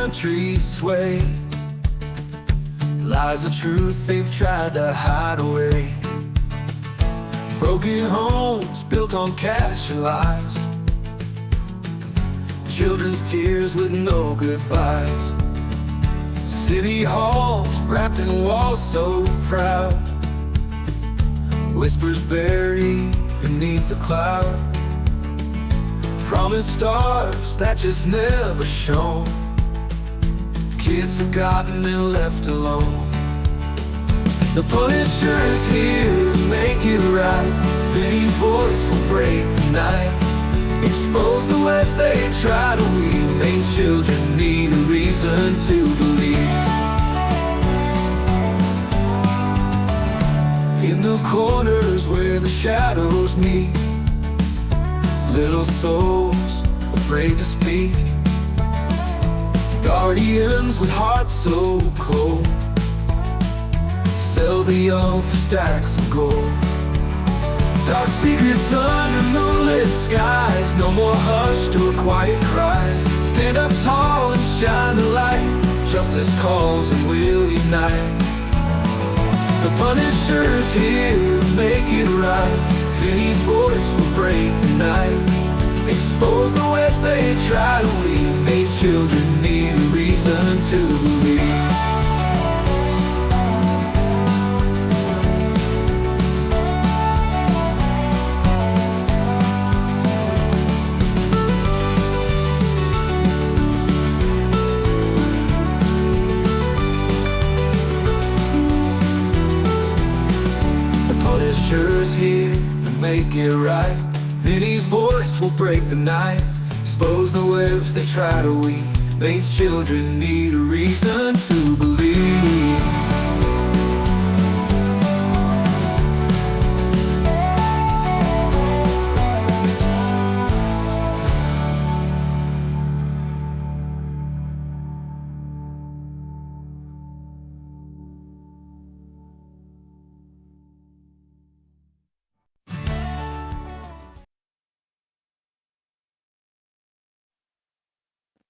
country sway. Lies of truth they've tried to hide away. Broken homes built on cash and lies. Children's tears with no goodbyes. City halls wrapped in walls so proud. Whispers buried beneath the cloud. Promised stars that just never shone. Kids forgotten and left alone. The Punisher's here to make it right. Vinny's voice will break the night. Expose the webs they try to weave. Maine's children need a reason to believe. In the corners where the shadows meet, little souls afraid to speak. Guardians with hearts so cold sell the young for stacks of gold. Dark secrets under moonlit skies. No more hushed or quiet cries. Stand up tall and shine the light. Justice calls and we'll unite. The Punisher's here to make it right. Vinny's voice will break the night. Expose the webs they try to weave. Maine's children need a reason to believe. Punisher's here to make it right. Vinny's voice will break the night. Expose the webs they try to weave. Maine's children need a reason to believe.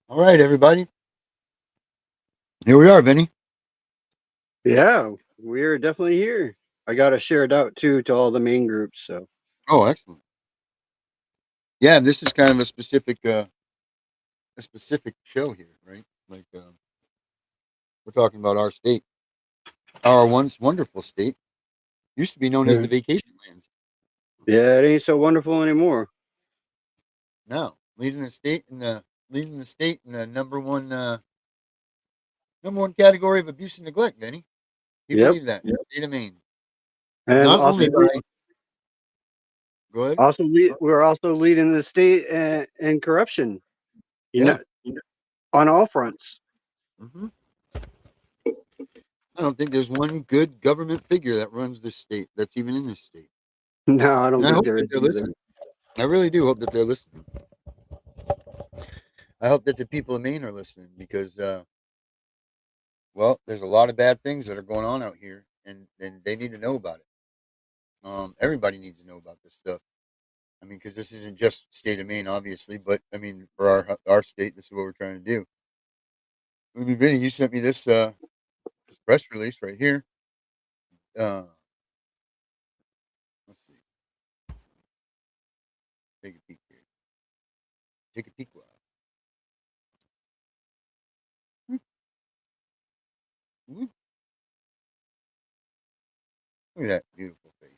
All right, everybody. Here we are, Vinny. Yeah, we're definitely here. I got to share it out too to all the main groups. So. Oh, excellent. Yeah, this is kind of a specific show here, right? Like we're talking about our state, our once wonderful state, used to be known as the vacation land. Yeah, it ain't so wonderful anymore. No, leading the state in the number one category of abuse and neglect, Vinny. You believe that? Yep. State of Maine. And not also, only by, go ahead. Also, we're also leading the state in corruption. You know, on all fronts. Mm-hmm. I don't think there's one good government figure that runs this state that's even in this state. No, I don't think there is. They're listening. I really do hope that they're listening. I hope that the people of Maine are listening because, well, there's a lot of bad things that are going on out here, and they need to know about it. Everybody needs to know about this stuff. I mean, because this isn't just state of Maine, obviously, but I mean, for our state, this is what we're trying to do. I mean, Vinny, you sent me this press release right here. Let's see. Take a peek here. Take a peek. Mm-hmm. Look at that beautiful face.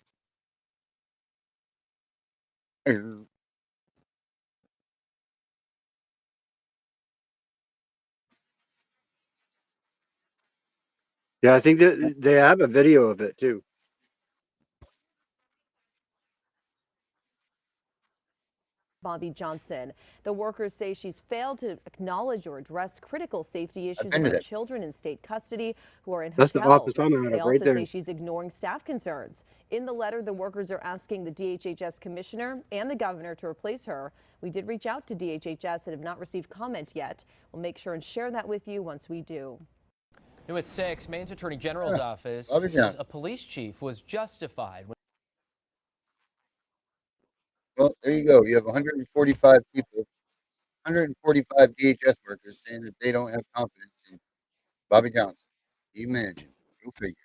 Yeah, I think that they have a video of it too. Bobby Johnson. The workers say she's failed to acknowledge or address critical safety issues around children in state custody who are in hotels. That's the office I'm at, they also right there. say she's ignoring staff concerns. In the letter, the workers are asking the DHHS commissioner and the governor to replace her. We did reach out to DHHS and have not received comment yet. We'll make sure and share that with you once we do. New at 6, Maine's Attorney General's office says a police chief was justified. Well, there you go. You have 145 people 145 DHS workers saying that they don't have confidence in Bobby Johnson. Imagine. Go figure.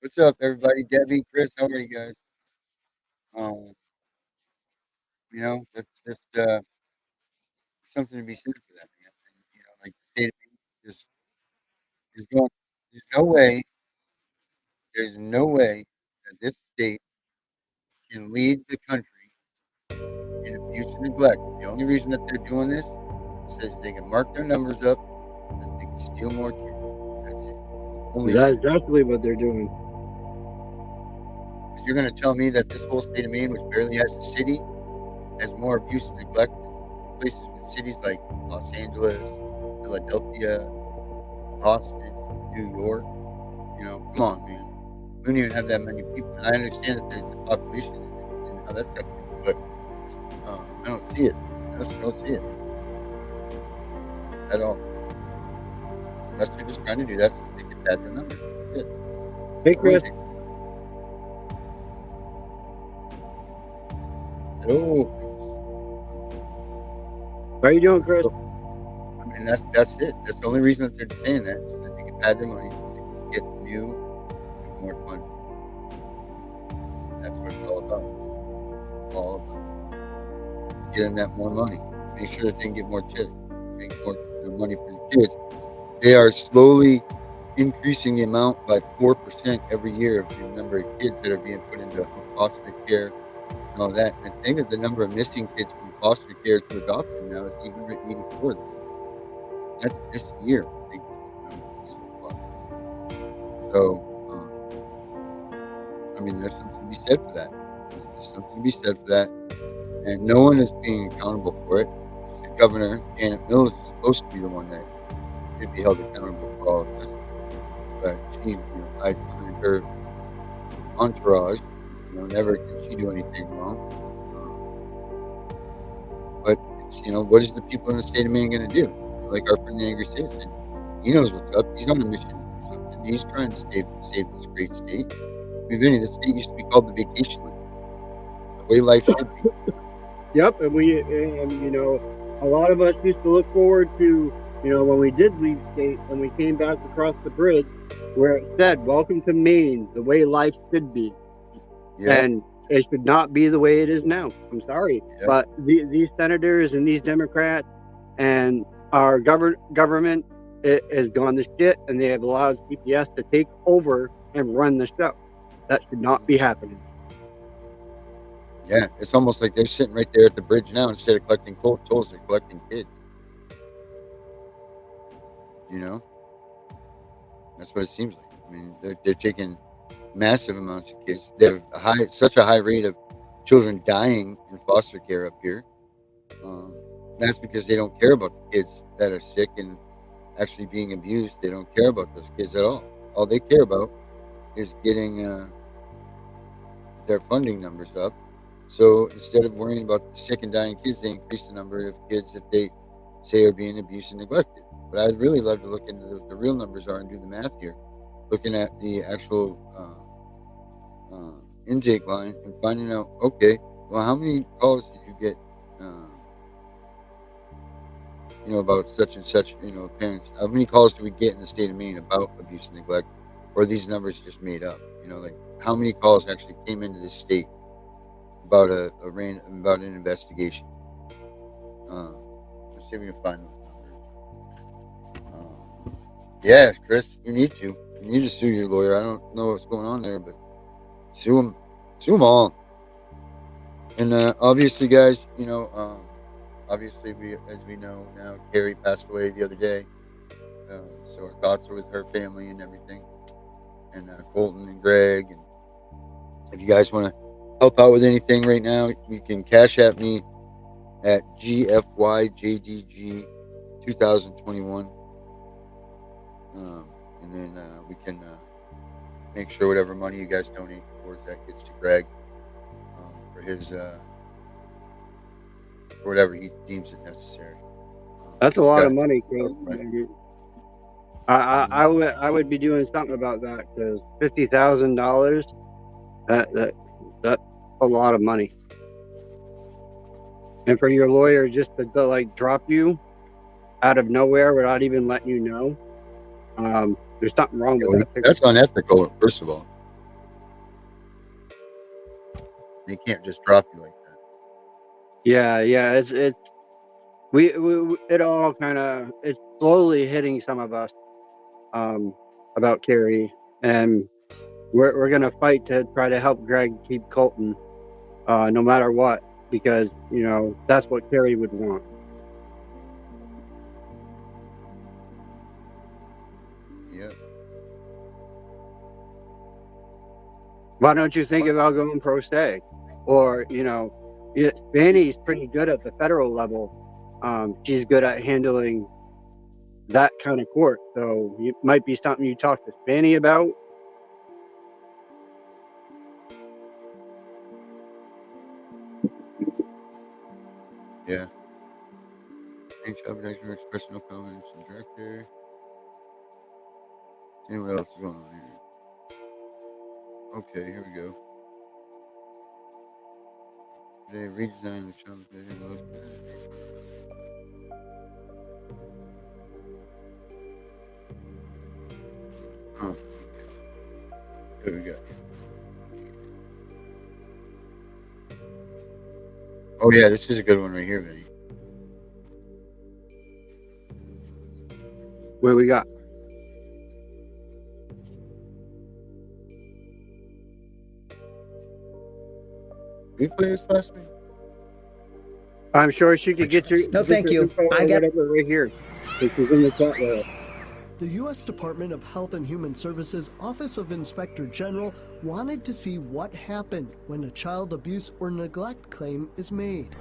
What's up, everybody? Debbie, Chris, how are you guys? Um, that's just something to be said for that, man. And, like the state of Maine is going. There's no way. There's no way that this state can lead the country in abuse and neglect. The only reason that they're doing this is so they can mark their numbers up and they can steal more kids. That's it. That's exactly what they're doing. Because you're going to tell me that this whole state of Maine, which barely has a city, has more abuse and neglect than places with cities like Los Angeles, Philadelphia, Boston, New York. Come on, man. We don't even have that many people. And I understand that there's the population and how that's happening, but I don't see it. I just don't see it at all. Unless they're just trying to do that so they can pad their numbers. That's it. Hey, Chris. Hello. How are you doing, Chris? I mean, that's it. That's the only reason that they're saying that, so that they can pad their money, so they can get new and more fun. That's what it's all about. All about getting that more money. Make sure that they can get more kids, make more money for the kids. They are slowly increasing the amount by 4% every year of the number of kids that are being put into foster care and all that. And I think that the number of missing kids from foster care to adoption now is 884. That's this year. I think. So, I mean, there's something to be said for that. There's something to be said for that. And no one is being accountable for it. The governor, Janet Mills, is supposed to be the one that should be held accountable for all of this. But she hides behind her entourage. Never can she do anything wrong. But it's, what is the people in the state of Maine going to do? Like our friend the Angry Citizen, he knows what's up. He's on a mission to do something. He's trying to save this great state. I mean, Vinny, this state used to be called the vacation land, the way life should be. Yep, and a lot of us used to look forward to, when we did leave state, when we came back across the bridge, where it said, "Welcome to Maine, the way life should be." Yeah. And it should not be the way it is now. I'm sorry, but these senators and these Democrats and our government has gone to shit, and they have allowed CPS to take over and run the show. That should not be happening. Yeah, it's almost like they're sitting right there at the bridge now. Instead of collecting tolls, they're collecting kids. That's what it seems like. I mean, they're taking massive amounts of kids. They have such a high rate of children dying in foster care up here. That's because they don't care about the kids that are sick and actually being abused. They don't care about those kids at all. All they care about is getting their funding numbers up. So instead of worrying about the sick and dying kids, they increase the number of kids that they say are being abused and neglected. But I'd really love to look into the real numbers are and do the math here, looking at the actual intake line and finding out, okay, well, how many calls did you get, about such and such, parents? How many calls do we get in the state of Maine about abuse and neglect? Or are these numbers just made up? Like how many calls actually came into this state about about an investigation? Let's see if we can find those numbers. Yeah, Chris, you need to sue your lawyer. I don't know what's going on there, but sue them all. And obviously, guys, obviously as we know now, Carrie passed away the other day. So our thoughts are with her family and everything, and Colton and Greg. And if you guys want to help out with anything right now, you can cash at me at GFYJDG 2021. And then we can make sure whatever money you guys donate towards that gets to Greg for his for whatever he deems it necessary. That's a lot of money, Chris. Right. I would be doing something about that, because $50,000, that's a lot of money. And for your lawyer just to like drop you out of nowhere without even letting you know, there's something wrong with that. That's unethical, first of all. They can't just drop you like that. Yeah, it's it all kind of, it's slowly hitting some of us about Carrie, and we're gonna fight to try to help Greg keep Colton, no matter what, because that's what Carrie would want. Yeah. Why don't you think about going pro se? Or, Spanny's pretty good at the federal level. She's good at handling that kind of court. So it might be something you talk to Spanny about. Yeah. Advertiser express no comments. The director. See what else is going on here. Okay, here we go. They redesigned the child. Oh, here we go. Oh yeah, this is a good one right here, Vinny. Where we got? Did we play this last week? I'm sure she could get your. No, thank you. I got it right here. She's in the chat with us. The U.S. Department of Health and Human Services Office of Inspector General wanted to see what happened when a child abuse or neglect claim is made.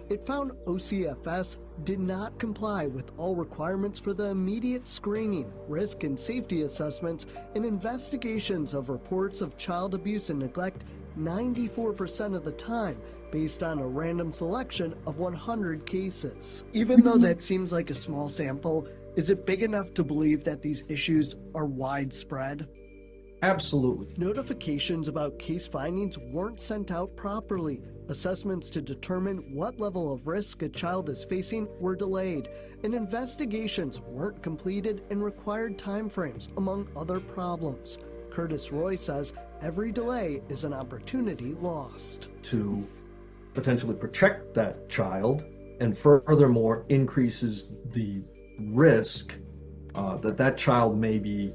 It found OCFS did not comply with all requirements for the immediate screening, risk and safety assessments, and investigations of reports of child abuse and neglect 94% of the time, based on a random selection of 100 cases. Even though that seems like a small sample, is it big enough to believe that these issues are widespread? Absolutely. Notifications about case findings weren't sent out properly. Assessments to determine what level of risk a child is facing were delayed, and investigations weren't completed in required timeframes, among other problems. Curtis Roy says every delay is an opportunity lost. To potentially protect that child, and furthermore increases the risk that child may be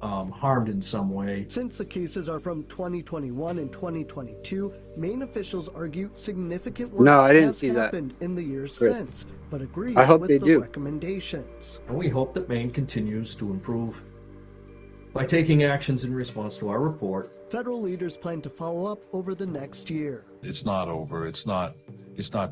harmed in some way. Since the cases are from 2021 and 2022, Maine officials argue significant work has happened in the years since, but agrees with the recommendations. And we hope that Maine continues to improve by taking actions in response to our report. Federal leaders plan to follow up over the next year. It's not over. It's not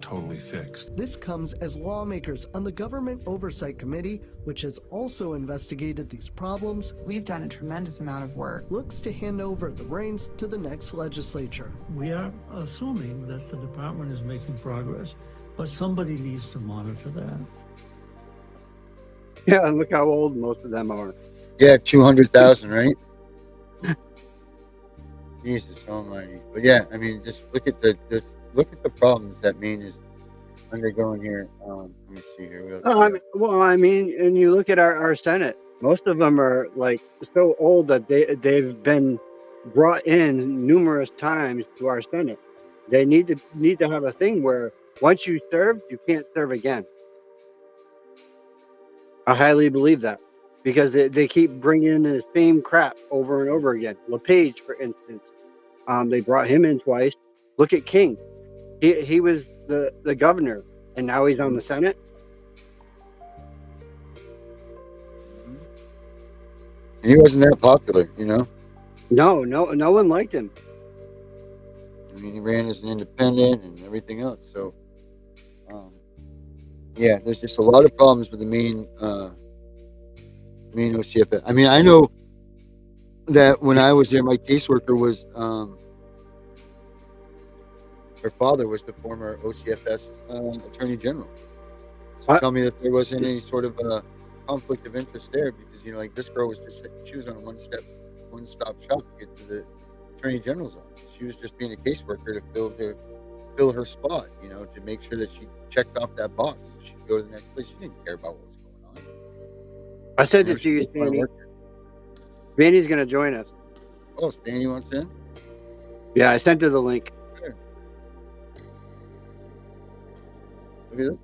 totally fixed. This comes as lawmakers on the Government Oversight Committee, which has also investigated these problems, we've done a tremendous amount of work, looks to hand over the reins to the next legislature. We are assuming that the department is making progress, but somebody needs to monitor that. Yeah, and look how old most of them are. Yeah, 200,000, right? Jesus Almighty! But yeah, I mean, just look at the problems that Maine is undergoing here. Let me see here. I mean, and you look at our Senate. Most of them are like so old that they've been brought in numerous times to our Senate. They need to have a thing where once you serve, you can't serve again. I highly believe that. Because they keep bringing in the same crap over and over again. LePage, for instance, they brought him in twice. Look at King. He was the governor, and now he's on the Senate. And he wasn't that popular, No one liked him. I mean, he ran as an independent and everything else. So, yeah, there's just a lot of problems with the Maine OCFS. I mean, I know that when I was there, my caseworker was, her father was the former OCFS Attorney General. So tell me that there wasn't any sort of conflict of interest there, because like this girl was she was on a one-stop shop to get to the Attorney General's office. She was just being a caseworker to fill fill her spot, to make sure that she checked off that box. So she could go to the next place. She didn't care about what was going on. I sent it to you, Spanny. Spanny's going to join us. Oh, Spanny wants in? Yeah, I sent her the link. Sure. Look at this.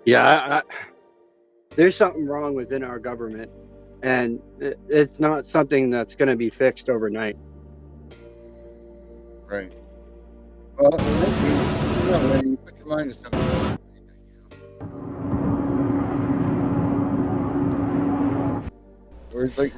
Yeah, there's something wrong within our government, and it's not something that's going to be fixed overnight. Right. Well, when you put your mind to something.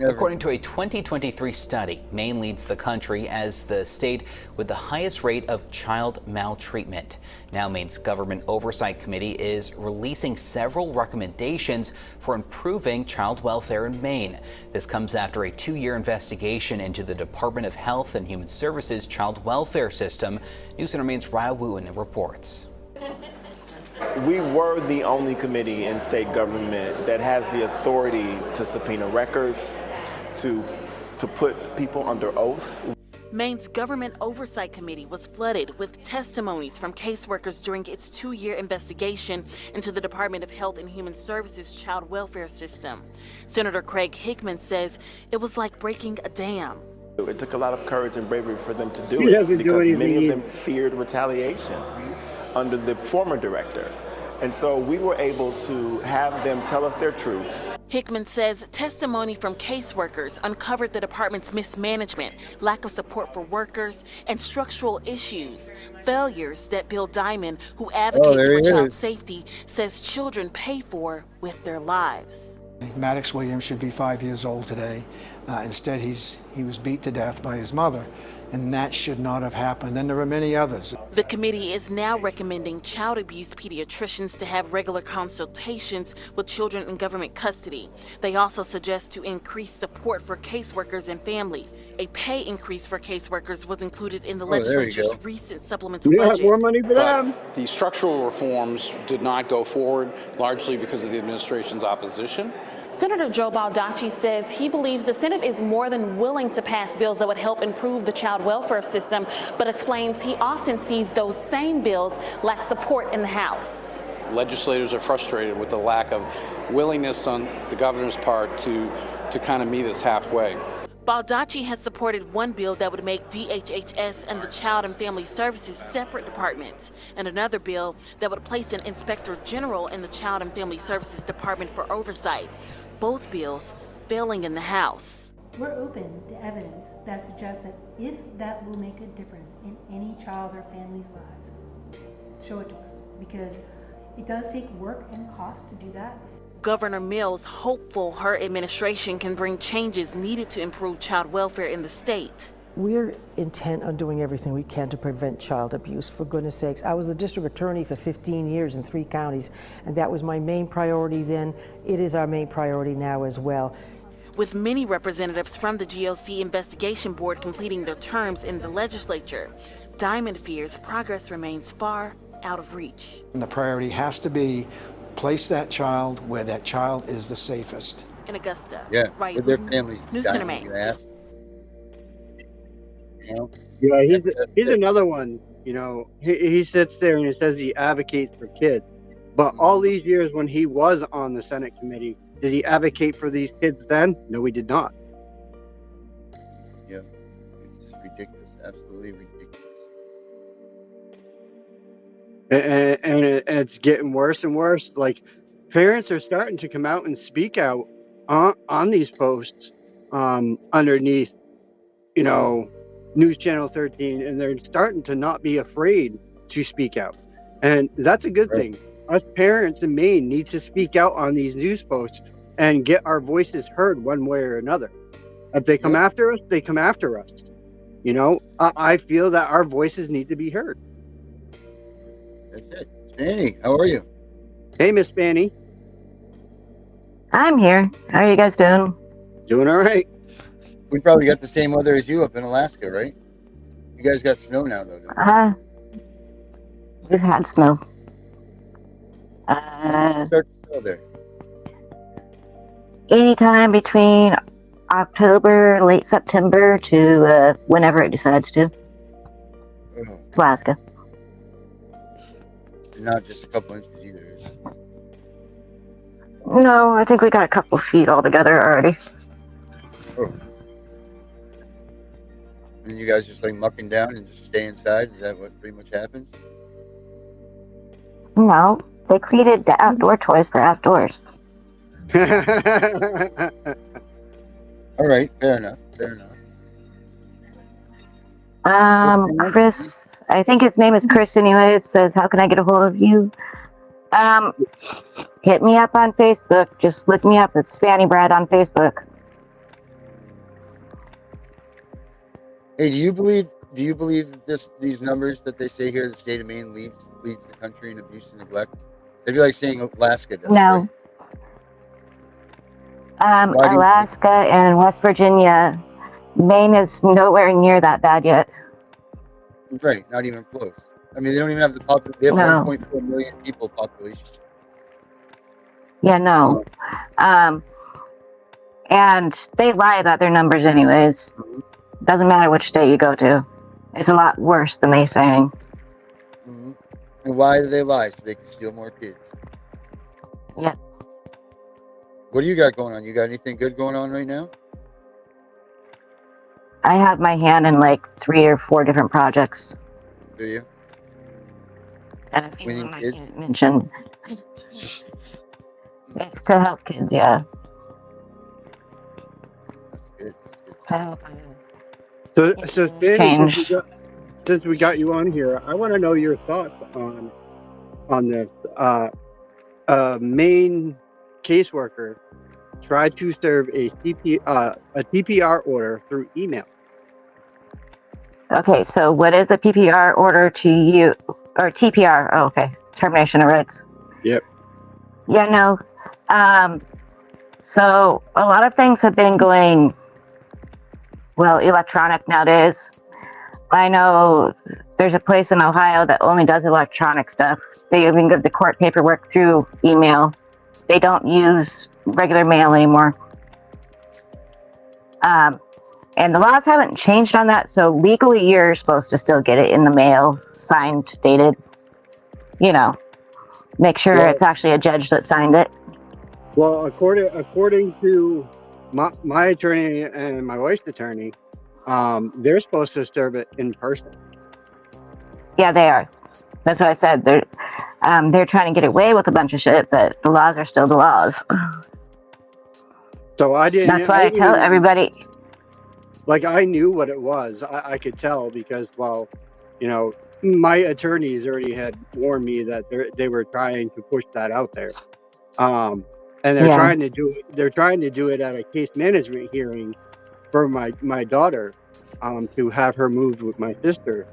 According to a 2023 study, Maine leads the country as the state with the highest rate of child maltreatment. Now, Maine's Government Oversight Committee is releasing several recommendations for improving child welfare in Maine. This comes after a 2-year investigation into the Department of Health and Human Services child welfare system. News Center Maine's Ryle Wooten reports. We were the only committee in state government that has the authority to subpoena records, to put people under oath. Maine's Government Oversight Committee was flooded with testimonies from caseworkers during its 2-year investigation into the Department of Health and Human Services child welfare system. Senator Craig Hickman says it was like breaking a dam. It took a lot of courage and bravery for them to do it because many of them feared retaliation under the former director. And so we were able to have them tell us their truth. Hickman says testimony from caseworkers uncovered the department's mismanagement, lack of support for workers, and structural issues. Failures that Bill Diamond, who advocates for child safety, says children pay for with their lives. Maddox Williams should be 5 years old today. Instead, he was beat to death by his mother, and that should not have happened. And there are many others. The committee is now recommending child abuse pediatricians to have regular consultations with children in government custody. They also suggest to increase support for caseworkers and families. A pay increase for caseworkers was included in the legislature's recent supplemental budget. More money for them. The structural reforms did not go forward, largely because of the administration's opposition. Senator Joe Baldacci says he believes the Senate is more than willing to pass bills that would help improve the child welfare system, but explains he often sees those same bills lack support in the House. Legislators are frustrated with the lack of willingness on the governor's part to kind of meet us halfway. Baldacci has supported one bill that would make DHHS and the Child and Family Services separate departments, and another bill that would place an Inspector General in the Child and Family Services Department for oversight. Both bills failing in the House. We're open to evidence that suggests that if that will make a difference in any child or family's lives, show it to us, because it does take work and cost to do that. Governor Mills hopeful her administration can bring changes needed to improve child welfare in the state. We're intent on doing everything we can to prevent child abuse, for goodness sakes. I was the district attorney for 15 years in 3 counties, and that was my main priority then. It is our main priority now as well. With many representatives from the GOC Investigation Board completing their terms in the legislature, Diamond fears progress remains far out of reach. And the priority has to be place that child where that child is the safest. In Augusta, with their families. News Center Maine. Yeah, he's another one. He sits there and he says he advocates for kids, but all these years when he was on the Senate committee, did he advocate for these kids then? No, he did not. Yeah, it's just ridiculous, absolutely ridiculous. And it's getting worse and worse. Like, parents are starting to come out and speak out on these posts underneath, News Channel 13, and they're starting to not be afraid to speak out. And that's a good thing. Us parents in Maine need to speak out on these news posts and get our voices heard one way or another. If they come after us, they come after us. I feel that our voices need to be heard. That's it. Spanny, how are you? Hey, Miss Spanny. I'm here. How are you guys doing? Doing all right. We probably got the same weather as you up in Alaska, right? You guys got snow now, though, don't you? We've had snow. Start to Oh, there. Anytime between October, late September to whenever it decides to. Oh. Alaska. Not just a couple inches either. Is it? No, I think we got a couple feet altogether already. Oh. And you guys just like mucking down and just stay inside? Is that what pretty much happens? No, they created the outdoor toys for outdoors. All right, fair enough. Fair enough. Chris, I think his name is Chris anyways, says, how can I get a hold of you? Hit me up on Facebook. Just look me up. It's Spanny Brad on Facebook. Hey, do you believe these numbers that they say here, the state of Maine leads the country in abuse and neglect? They'd be like saying Alaska does. No. Right? Alaska and West Virginia, Maine is nowhere near that bad yet. Right, not even close. I mean, they don't even have the population. They have 1.4 million people population. Yeah, no. And they lie about their numbers anyways. Doesn't matter which state you go to. It's a lot worse than they saying. Mm-hmm. And why do they lie? So they can steal more kids. Yeah. What do you got going on? You got anything good going on right now? I have my hand in like 3 or 4 different projects. Do you? And a few of them I can't mention. It's to help kids, yeah. That's good. To help. So Spanny, since we got you on here, I want to know your thoughts on this. Maine caseworker tried to serve a TPR order through email. Okay, so what is a PPR order to you, or TPR? Oh, okay, termination of rights. Yep. Yeah, no. So a lot of things have been going, well, electronic nowadays. I know there's a place in Ohio that only does electronic stuff. They even give the court paperwork through email. They don't use regular mail anymore. And the laws haven't changed on that, so legally you're supposed to still get it in the mail, signed, dated. You know, make sure it's actually a judge that signed it. Well, according to my attorney and my wife's attorney, they're supposed to serve it in person. Yeah, they are. That's what I said. They're trying to get away with a bunch of shit, but the laws are still the laws. So I didn't. That's why I tell everybody. Like, I knew what it was. I could tell because, well, you know, my attorneys already had warned me that they were trying to push that out there. And they're trying to do it. They're trying to do it at a case management hearing for my daughter, to have her moved with my sister.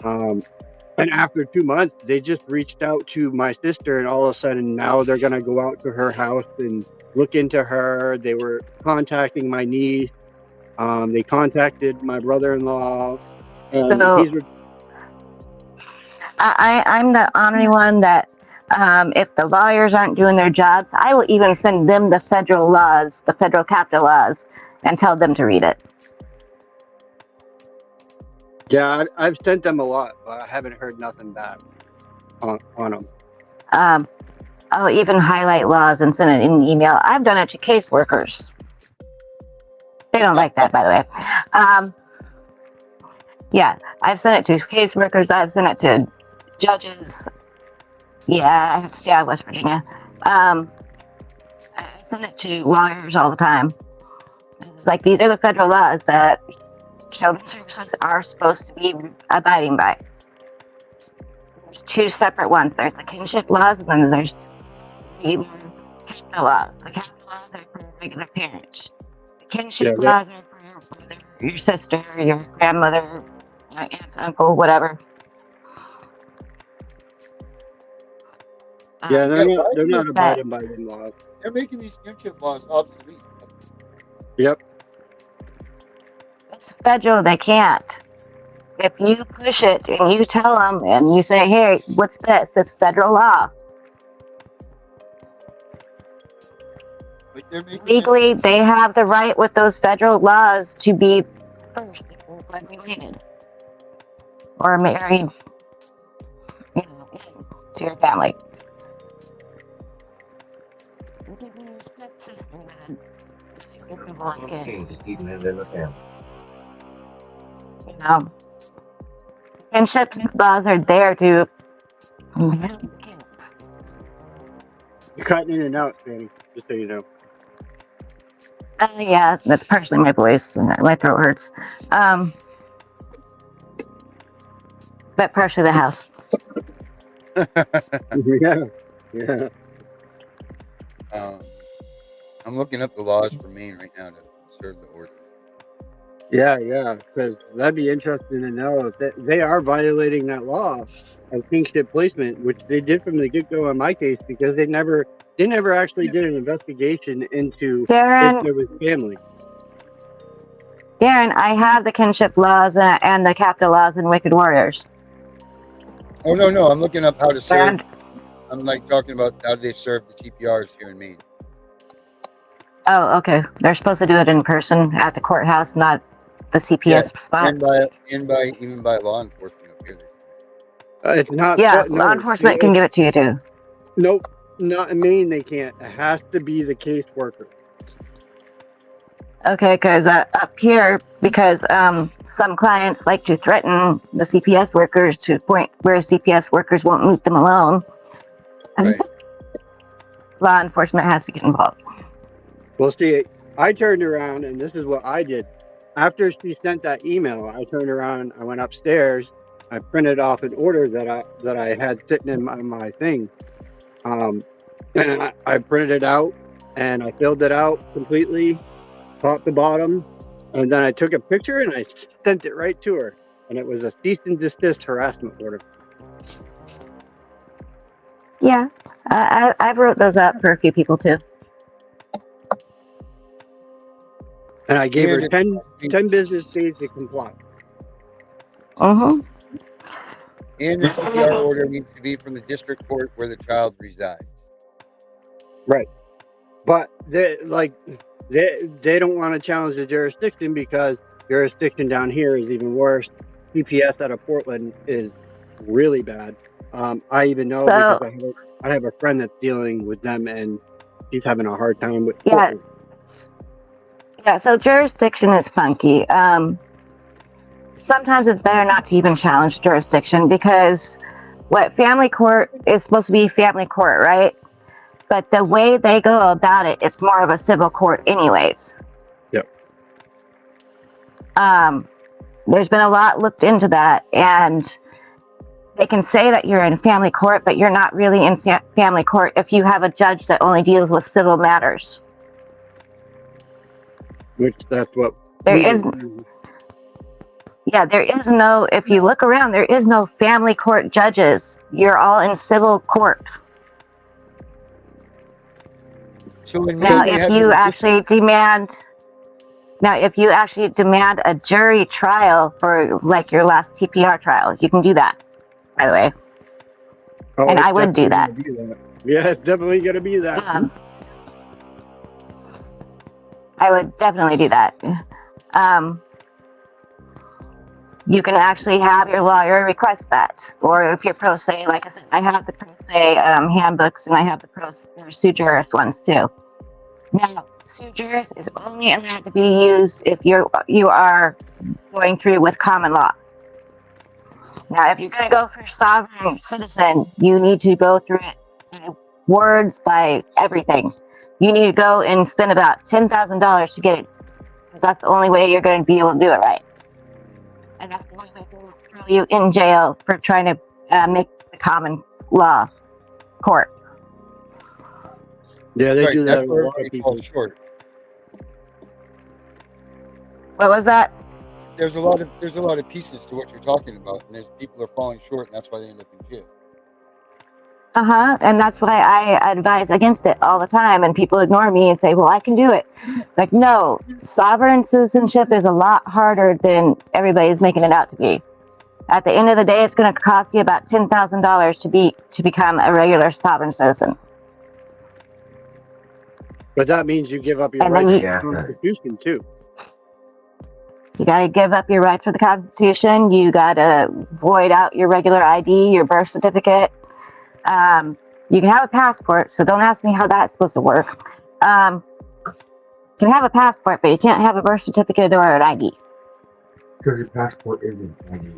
And after 2 months, they just reached out to my sister, and all of a sudden now they're gonna go out to her house and look into her. They were contacting my niece. They contacted my brother-in-law. And So I'm the only one that, if the lawyers aren't doing their jobs, I will even send them the federal laws, the federal capital laws, and tell them to read it. Yeah, I've sent them a lot, but I haven't heard nothing back on them. I'll even highlight laws and send it in an email. I've done it to caseworkers. They don't like that, by the way. Yeah, I've sent it to caseworkers. I've sent it to judges. Yeah, I have to stay out of West Virginia. I send it to lawyers all the time. It's like, these are the federal laws that children's services are supposed to be abiding by. There's 2 separate ones. There's the kinship laws, and then there's the capital laws. The capital laws are for regular parents. The kinship laws are for your brother, your sister, your grandmother, your aunt, uncle, whatever. Yeah, they're not abiding by them laws. They're making these kinship laws obsolete. Yep. It's federal, they can't. If you push it and you tell them and you say, hey, what's this? It's federal law. But they're making Legally, they have the right with those federal laws to be first when related or married, to your family. Kinship laws are there to. You're cutting in and out, Fanny, just so you know. Yeah, that's partially my voice and my throat hurts. But partially the house. Yeah. I'm looking up the laws for Maine right now to serve the order. Yeah, because that'd be interesting to know if they are violating that law of kingship placement, which they did from the get-go in my case, because they never actually did an investigation into if there was family. Darren, I have the kinship laws and the capital laws in Wicked Warriors. Oh no, I'm looking up how to serve. I'm like talking about how they serve the TPRs here in Maine. Oh, okay. They're supposed to do it in person at the courthouse, not the CPS spot. And even by law enforcement up here. It's not. Yeah, law enforcement can give it to you too. Nope, not in Maine. They can't. It has to be the caseworker. Okay, because up here, because some clients like to threaten the CPS workers to the point where CPS workers won't leave them alone. Right. Law enforcement has to get involved. Well, see, I turned around and this is what I did. After she sent that email, I turned around, I went upstairs, I printed off an order that I had sitting in my thing. And I printed it out and I filled it out completely, top to bottom, and then I took a picture and I sent it right to her. And it was a cease and desist harassment order. Yeah, I've wrote those up for a few people too. And I gave her 10 business days to comply. And the TPR order needs to be from the district court where the child resides. Right. But they don't want to challenge the jurisdiction because jurisdiction down here is even worse. CPS out of Portland is really bad. I even know because I have a friend that's dealing with them and she's having a hard time with Portland. Yeah, so jurisdiction is funky. Sometimes it's better not to even challenge jurisdiction because what family court is supposed to be family court, right? But the way they go about it, it's more of a civil court anyways. Yep. There's been a lot looked into that, and they can say that you're in family court, but you're not really in family court if you have a judge that only deals with civil matters. Which that's what there is. Yeah, there is no, if you look around, there is no family court judges. You're all in civil court. So now, if you actually demand a jury trial for like your last TPR trial, you can do that, by the way. Oh, and I would do that. Yeah, it's definitely going to be that. I would definitely do that. You can actually have your lawyer request that. Or if you're pro se, like I said, I have the pro se handbooks and I have the sui juris ones too. Now, sui juris is only allowed to be used if you are going through with common law. Now, if you're going to go for sovereign citizen, you need to go through it by words, by everything. You need to go and spend about $10,000 to get it, because that's the only way you're going to be able to do it right. And that's the only way they will throw you in jail for trying to make the common law court. Yeah, they do that with a lot of people. Short. What was that? There's a lot of pieces to what you're talking about, and there's people are falling short, and that's why they end up in jail. And that's why I advise against it all the time, and people ignore me and say, well, I can do it. Like, no, sovereign citizenship is a lot harder than everybody's making it out to be. At the end of the day, it's going to cost you about $10,000 to become a regular sovereign citizen. But that means you give up your And then rights you, to the Constitution too. you got to give up your rights for the Constitution. You got to void out your regular ID, your birth certificate. You can have a passport, so don't ask me how that's supposed to work. You can have a passport, but you can't have a birth certificate or an ID. Because your passport isn't ID.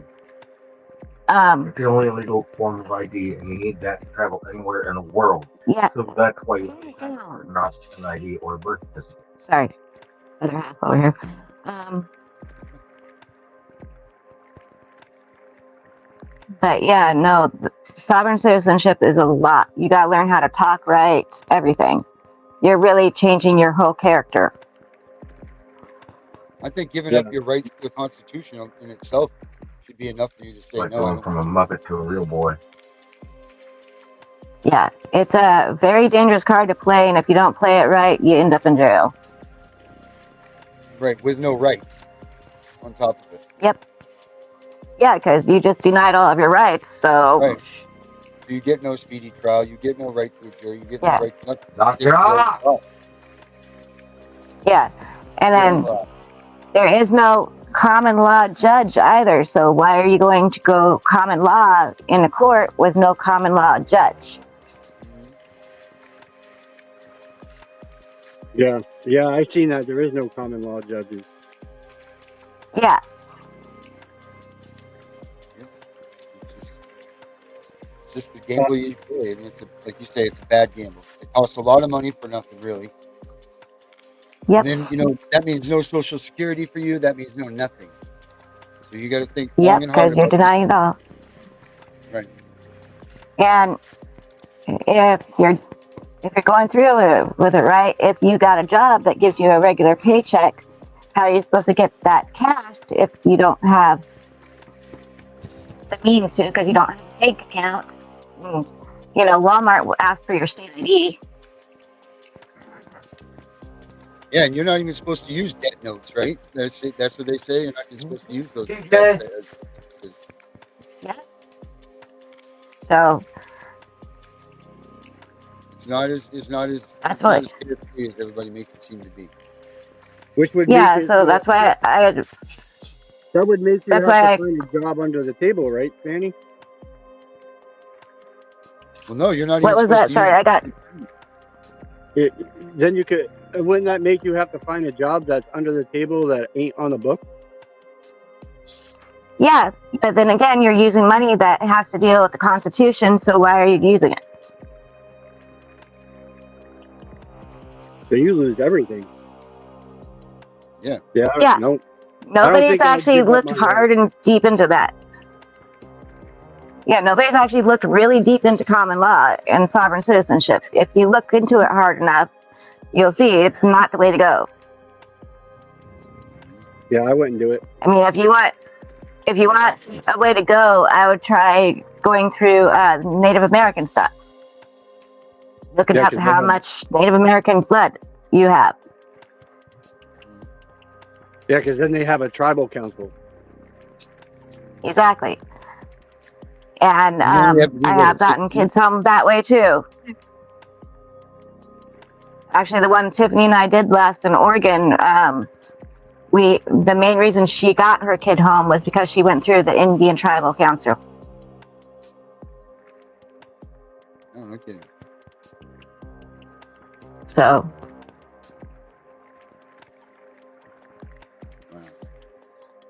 It's the only legal form of ID, and you need that to travel anywhere in the world. Yeah. So that's why you need a passport, not an ID or a birth certificate. Sorry, other half over here. But yeah, no, sovereign citizenship is a lot. You gotta learn how to talk right, everything. You're really changing your whole character. I think giving up your rights to the Constitution in itself should be enough for you to say Like no. going from a Muppet to a real boy. Yeah, it's a very dangerous card to play, and if you don't play it right, you end up in jail. Right, with no rights on top of it. Yep. Yeah, because you just denied all of your rights, so... Right. So you get no speedy trial, you get no right to a jury, you get no right to nothing. Knock it off! Yeah, and then there is no common law judge either, so why are you going to go common law in a court with no common law judge? Yeah, I've seen that. There is no common law judges. Yeah. It's just the gamble you play, and it's like you say, it's a bad gamble. It costs a lot of money for nothing, really. Yep. And then, that means no Social Security for you. That means no nothing. So you got to think Yep, long and hard because you're denying it all. Right. And if you're going through with it right, if you got a job that gives you a regular paycheck, how are you supposed to get that cash if you don't have the means to, because you don't have a bank account? Walmart will ask for your state ID. Yeah, and you're not even supposed to use debt notes, right? That's what they say. You're not even supposed to use those. Yeah. So it's not as carefree as everybody makes it seem to be. Which would so that's why that would make you that's have to find a job under the table, right, Fanny? Well, no, you're not. What was that? Sorry, I got. Then you could. Wouldn't that make you have to find a job that's under the table that ain't on the book? Yeah, but then again, you're using money that has to deal with the Constitution, so why are you using it? So you lose everything. Yeah. Yeah. No. Nobody's actually looked hard and deep into that. Yeah, nobody's actually looked really deep into common law and sovereign citizenship. If you look into it hard enough, you'll see it's not the way to go. Yeah, I wouldn't do it. I mean, if you want a way to go, I would try going through Native American stuff. Looking up how much Native American blood you have. Yeah, because then they have a tribal council. Exactly. And I have gotten kids home that way too. Actually, the one Tiffany and I did last in Oregon, the main reason she got her kid home was because she went through the Indian Tribal Council. Oh, okay. So. Wow.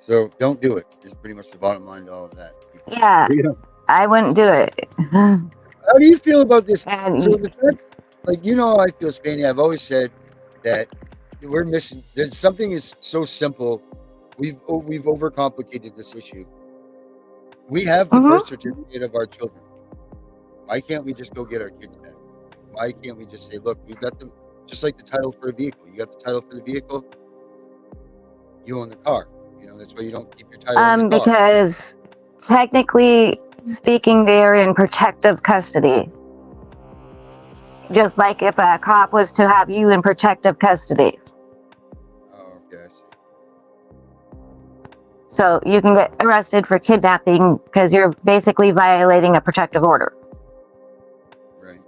So don't do it. Is pretty much the bottom line to all of that. Yeah, I wouldn't do it. How do you feel about this? So the fact, how I feel, Spanny. I've always said that we're missing. There's something is so simple. We've overcomplicated this issue. We have the birth certificate of our children. Why can't we just go get our kids back? Why can't we just say, look, we've got them, just like the title for a vehicle. You got the title for the vehicle. You own the car. That's why you don't keep your title in the car. Because technically speaking, they're in protective custody. Just like if a cop was to have you in protective custody. Oh, okay, I see. So you can get arrested for kidnapping because you're basically violating a protective order. Right.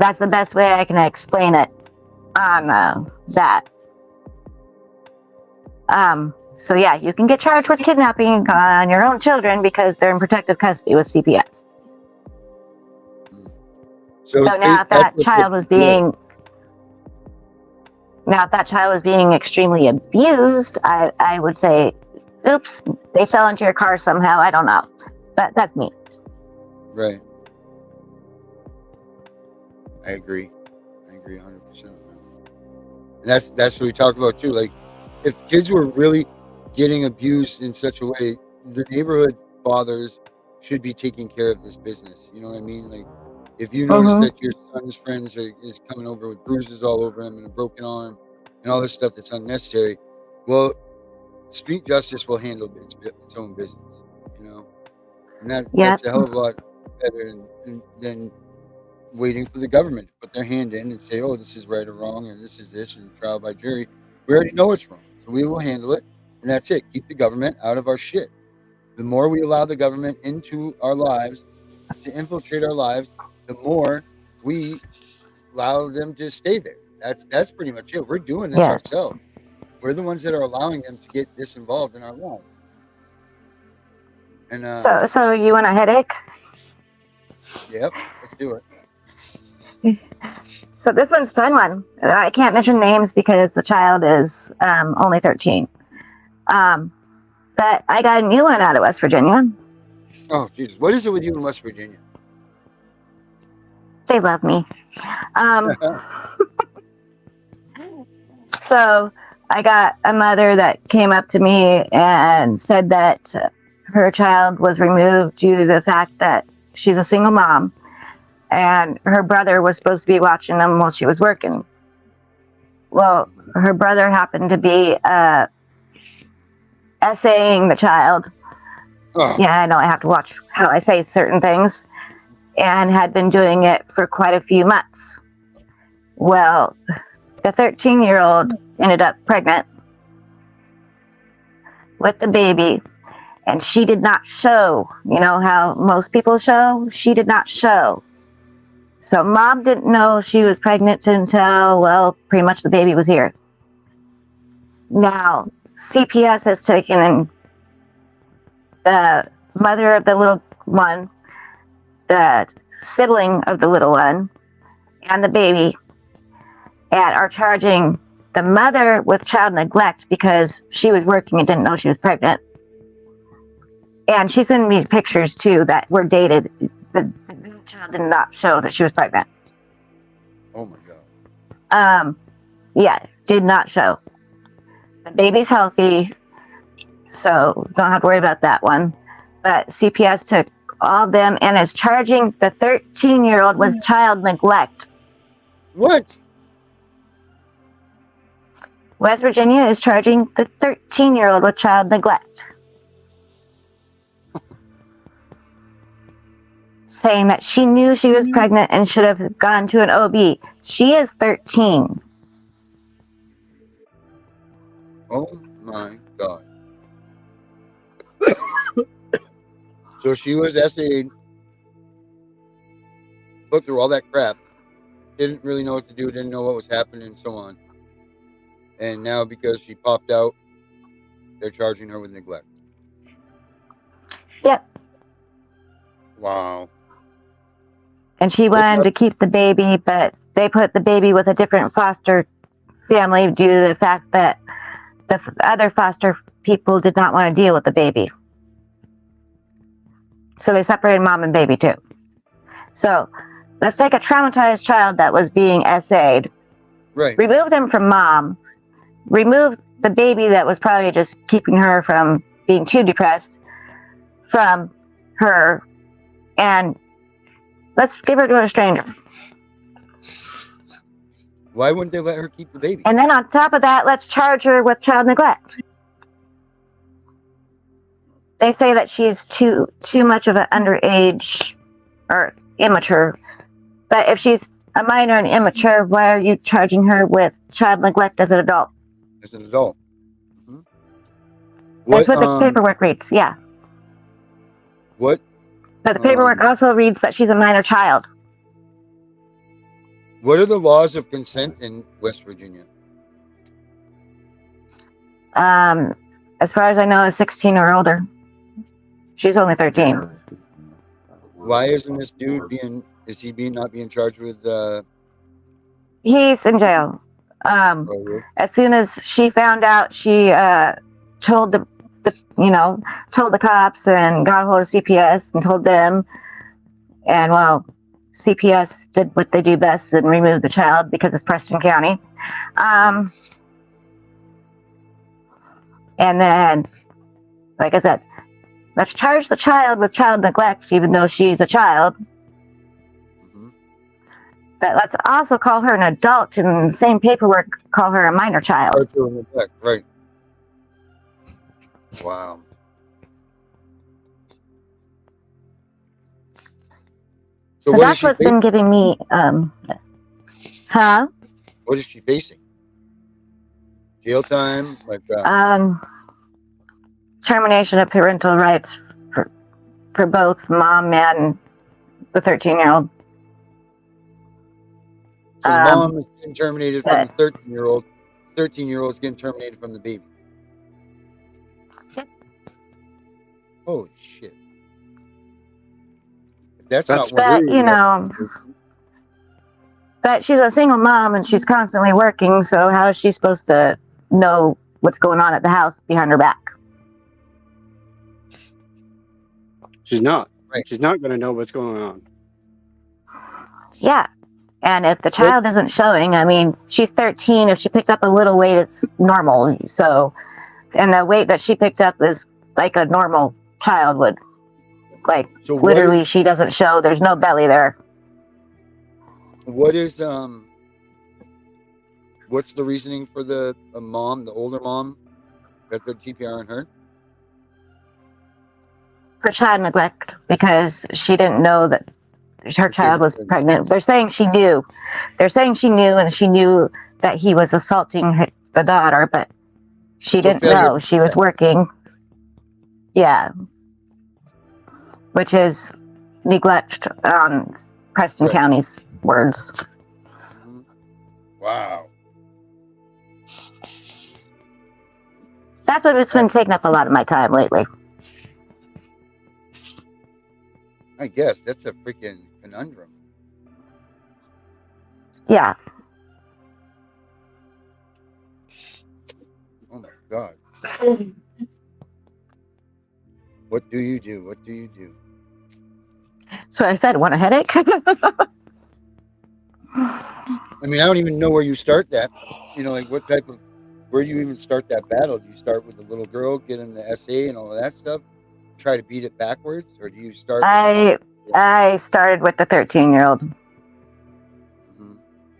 That's the best way I can explain it on that. So yeah, you can get charged with kidnapping on your own children because they're in protective custody with CPS. So now if that child was being extremely abused, I would say, oops, they fell into your car somehow. I don't know. But that's me. Right. I agree 100%. And that's what we talk about too. Like, if kids were really getting abused in such a way, the neighborhood fathers should be taking care of this business. You know what I mean? Like, if you notice that your son's friends is coming over with bruises all over him and a broken arm and all this stuff that's unnecessary, well, street justice will handle its own business, you know? And that's a hell of a lot better than waiting for the government to put their hand in and say, oh, this is right or wrong, and this is this, and trial by jury. We already know it's wrong, so we will handle it, and that's it. Keep the government out of our shit. The more we allow the government into our lives, to infiltrate our lives, the more we allow them to stay there. That's pretty much it. We're doing this ourselves. We're the ones that are allowing them to get this involved in our lives. And so you want a headache? Yep, let's do it. So this one's a fun one. I can't mention names because the child is only 13. But I got a new one out of West Virginia. Oh, Jesus. What is it with you in West Virginia? They love me. So I got a mother that came up to me and said that her child was removed due to the fact that she's a single mom and her brother was supposed to be watching them while she was working. Well, her brother happened to be essaying the child. Yeah, I know I have to watch how I say certain things, and had been doing it for quite a few months. Well, the 13-year-old ended up pregnant with the baby, and she did not show. You know how most people show? She did not show. So mom didn't know she was pregnant until, well, pretty much the baby was here. Now, CPS has taken the mother of the little one, the sibling of the little one, and the baby, and are charging the mother with child neglect because she was working and didn't know she was pregnant. And she sent me pictures too that were dated. The child did not show that she was pregnant. Oh my God. Yeah, did not show. The baby's healthy, so don't have to worry about that one. But CPS took all of them and is charging the 13-year-old with child neglect. What? West Virginia is charging the 13-year-old with child neglect. Saying that she knew she was pregnant and should have gone to an OB. She is 13. Oh my God. So she was essayed, put through all that crap, didn't really know what to do, didn't know what was happening, and so on. And now because she popped out, they're charging her with neglect. Yep. Wow. And she wanted to keep the baby, but they put the baby with a different foster family due to the fact that the other foster people did not want to deal with the baby. So they separated mom and baby too. So let's take a traumatized child that was being essayed. Right. Remove them from mom. Remove the baby that was probably just keeping her from being too depressed from her. And let's give her to a stranger. Why wouldn't they let her keep the baby? And then on top of that, let's charge her with child neglect. They say that she's too much of an underage or immature. But if she's a minor and immature, why are you charging her with child neglect as an adult? As an adult. Mm-hmm. That's what the paperwork reads, yeah. What? But the paperwork also reads that she's a minor child. What are the laws of consent in West Virginia? As far as I know, 16 or older. She's only 13. Why isn't this dude being? Is he not being charged with? He's in jail. As soon as she found out, she told told the cops and got a hold of CPS and told them. And well, CPS did what they do best and removed the child because it's Preston County. And then, like I said, let's charge the child with child neglect, even though she's a child. But let's also call her an adult and in the same paperwork call her a minor child. Right. Wow. So that's what's been getting me, huh? What is she facing? Jail time? Like termination of parental rights for both mom and the 13-year-old. So mom is getting terminated from the 13-year-old. 13-year-old's getting terminated from the baby. Yep. Holy shit. If that's not what but she's a single mom and she's constantly working, so how is she supposed to know what's going on at the house behind her back? She's not. Right. She's not going to know what's going on. Yeah. And if the child isn't showing, I mean, she's 13. If she picked up a little weight, it's normal. So, and the weight that she picked up is like a normal child would. Like, so literally, she doesn't show. There's no belly there. What is, what's the reasoning for the mom, the older mom, that the TPR on her? For child neglect, because she didn't know that her child was pregnant. They're saying she knew. They're saying she knew, and she knew that he was assaulting the daughter, but she didn't know. She was working. Yeah. Which is neglect on Preston County's words. Wow. That's what's been taking up a lot of my time lately. I guess that's a freaking conundrum. Yeah. Oh my God. What do you do? What do you do? So I said, want a headache? I mean, I don't even know where you start that. You know, like where do you even start that battle? Do you start with the little girl, get in the SA and all of that stuff, try to beat it backwards? Or do you start? I started with the 13-year-old. Mm-hmm.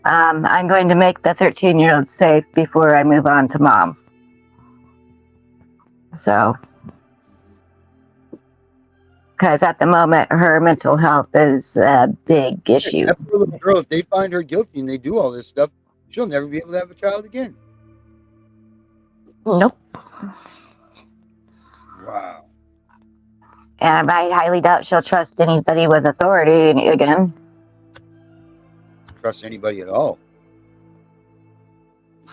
I'm going to make the 13-year-old safe before I move on to mom. So, because at the moment, her mental health is a big issue. That poor little girl, if they find her guilty and they do all this stuff, she'll never be able to have a child again. Nope. Wow. And I highly doubt she'll trust anybody with authority again. Trust anybody at all.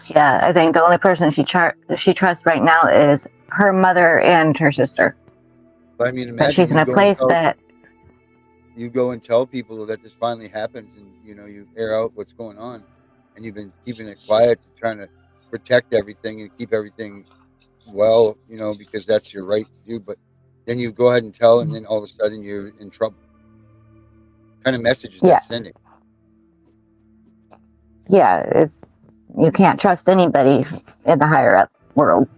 Yeah, I think the only person she trusts right now is her mother and her sister. But I mean, but she's in a place that you go and tell people that this finally happens, and you know you air out what's going on, and you've been keeping it quiet, trying to protect everything and keep everything well, you know, because that's your right to do. But then you go ahead and tell, and then all of a sudden you're in trouble. What kind of message is that sending? Yeah, you can't trust anybody in the higher up world.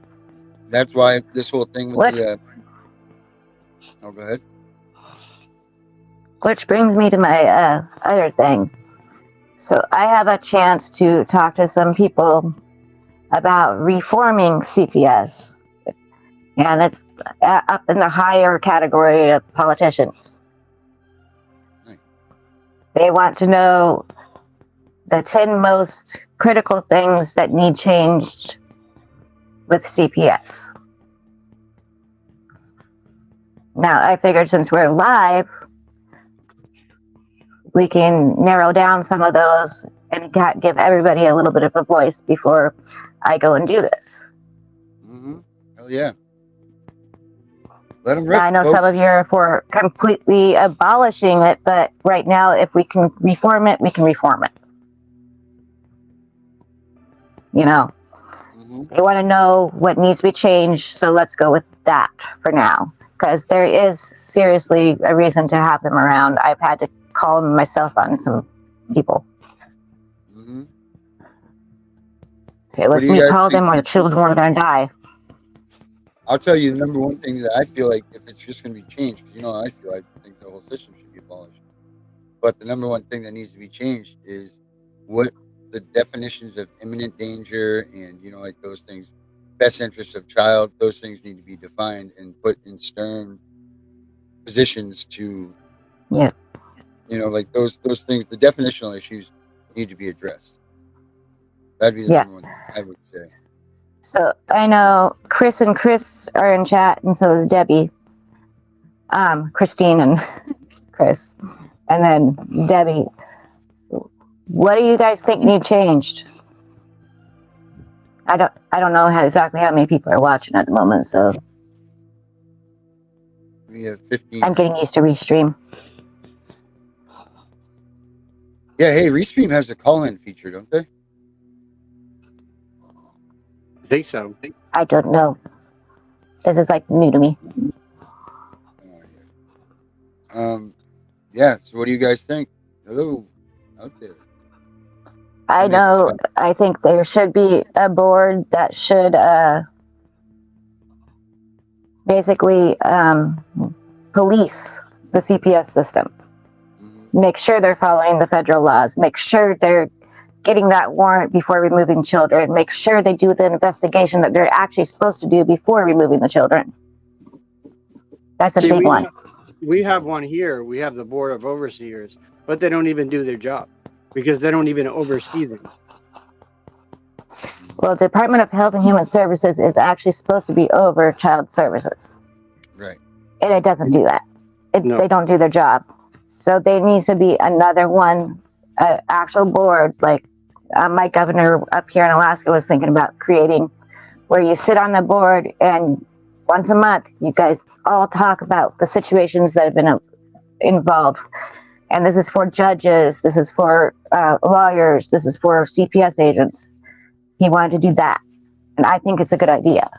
That's why this whole thing with the. Oh, go ahead. Which brings me to my other thing. So I have a chance to talk to some people about reforming CPS, and it's up in the higher category of politicians. Nice. They want to know the 10 most critical things that need changed with CPS. Now, I figured since we're live, we can narrow down some of those and give everybody a little bit of a voice before I go and do this. Hell yeah. Let them rip. Now, I know some of you are for completely abolishing it, but right now, if we can reform it, we can reform it. You know, they want to know what needs to be changed, so let's go with that for now. Because there is seriously a reason to have them around. I've had to call myself on some people. It was me call them or the children were going to die. I'll tell you the number one thing that I feel like if it's just going to be changed, because you know how I feel, I think the whole system should be abolished. But the number one thing that needs to be changed is what the definitions of imminent danger and, you know, like those things, best interest of child, those things need to be defined and put in stern positions to, you know, like those things, the definitional issues need to be addressed. That'd be the number one thing I would say. So I know Chris and Chris are in chat, and so is Debbie, Christine and Chris, and then Debbie. What do you guys think need changed? I don't know exactly how many people are watching at the moment, so we have 15. I'm getting used to Restream. Yeah, hey, Restream has a call-in feature, don't they? I think so. I don't know. This is like new to me. Yeah. So, what do you guys think? Hello, out there. I know. I think there should be a board that should basically police the CPS system. Make sure they're following the federal laws. Make sure they're getting that warrant before removing children. Make sure they do the investigation that they're actually supposed to do before removing the children. That's a big one. We have one here. We have the Board of Overseers, but they don't even do their job because they don't even oversee them. Well, the Department of Health and Human Services is actually supposed to be over child services. Right. And it doesn't do that. They don't do their job. So there needs to be another one, actual board, like my governor up here in Alaska was thinking about creating, where you sit on the board and once a month you guys all talk about the situations that have been involved. And this is for judges, this is for lawyers, this is for CPS agents. He wanted to do that. And I think it's a good idea.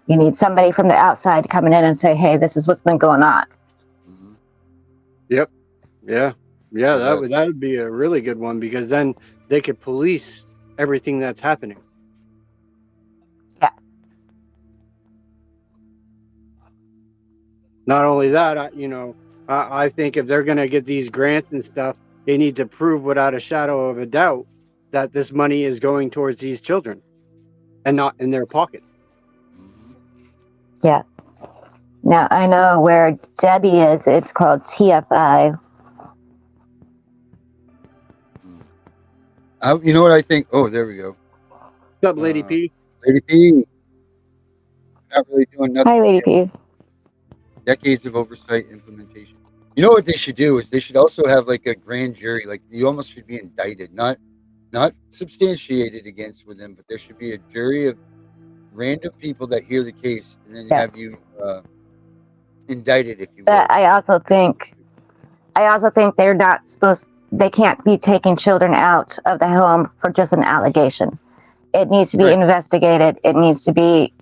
You need somebody from the outside coming in and say, hey, this is what's been going on. Yep. Yeah. Yeah, that would be a really good one because then they could police everything that's happening. Yeah. Not only that, I think if they're going to get these grants and stuff, they need to prove without a shadow of a doubt that this money is going towards these children and not in their pockets. Yeah. Now, I know where Debbie is, it's called TFI. You know what I think? Oh, there we go. What's up, Lady P? Lady P. Not really doing nothing. Hi, Lady P. Decades of oversight implementation. You know what they should do is they should also have like a grand jury. Like you almost should be indicted, not substantiated against with them, but there should be a jury of random people that hear the case and then have you indicted, if you will. I also think they're not supposed. They can't be taking children out of the home for just an allegation. It needs to be investigated. It needs to be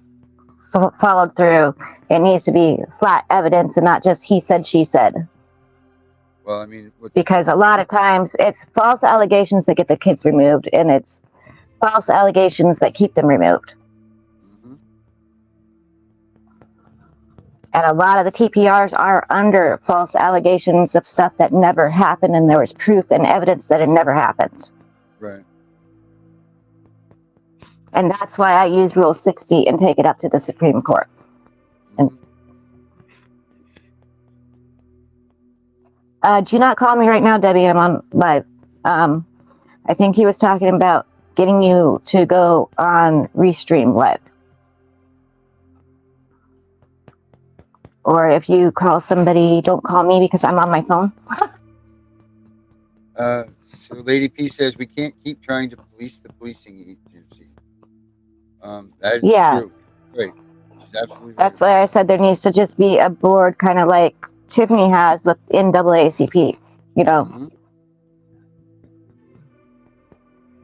followed through. It needs to be flat evidence and not just he said, she said. Well, I mean, because a lot of times it's false allegations that get the kids removed, and it's false allegations that keep them removed. And a lot of the TPRs are under false allegations of stuff that never happened, and there was proof and evidence that it never happened. Right. And that's why I use Rule 60 and take it up to the Supreme Court. And, do not call me right now, Debbie. I'm on live. I think he was talking about getting you to go on Restream Live. Or if you call somebody, don't call me because I'm on my phone. So Lady P says we can't keep trying to police the policing agency. That is true. Right. She's absolutely right. That's why I said there needs to just be a board, kind of like Tiffany has with NAACP. You know,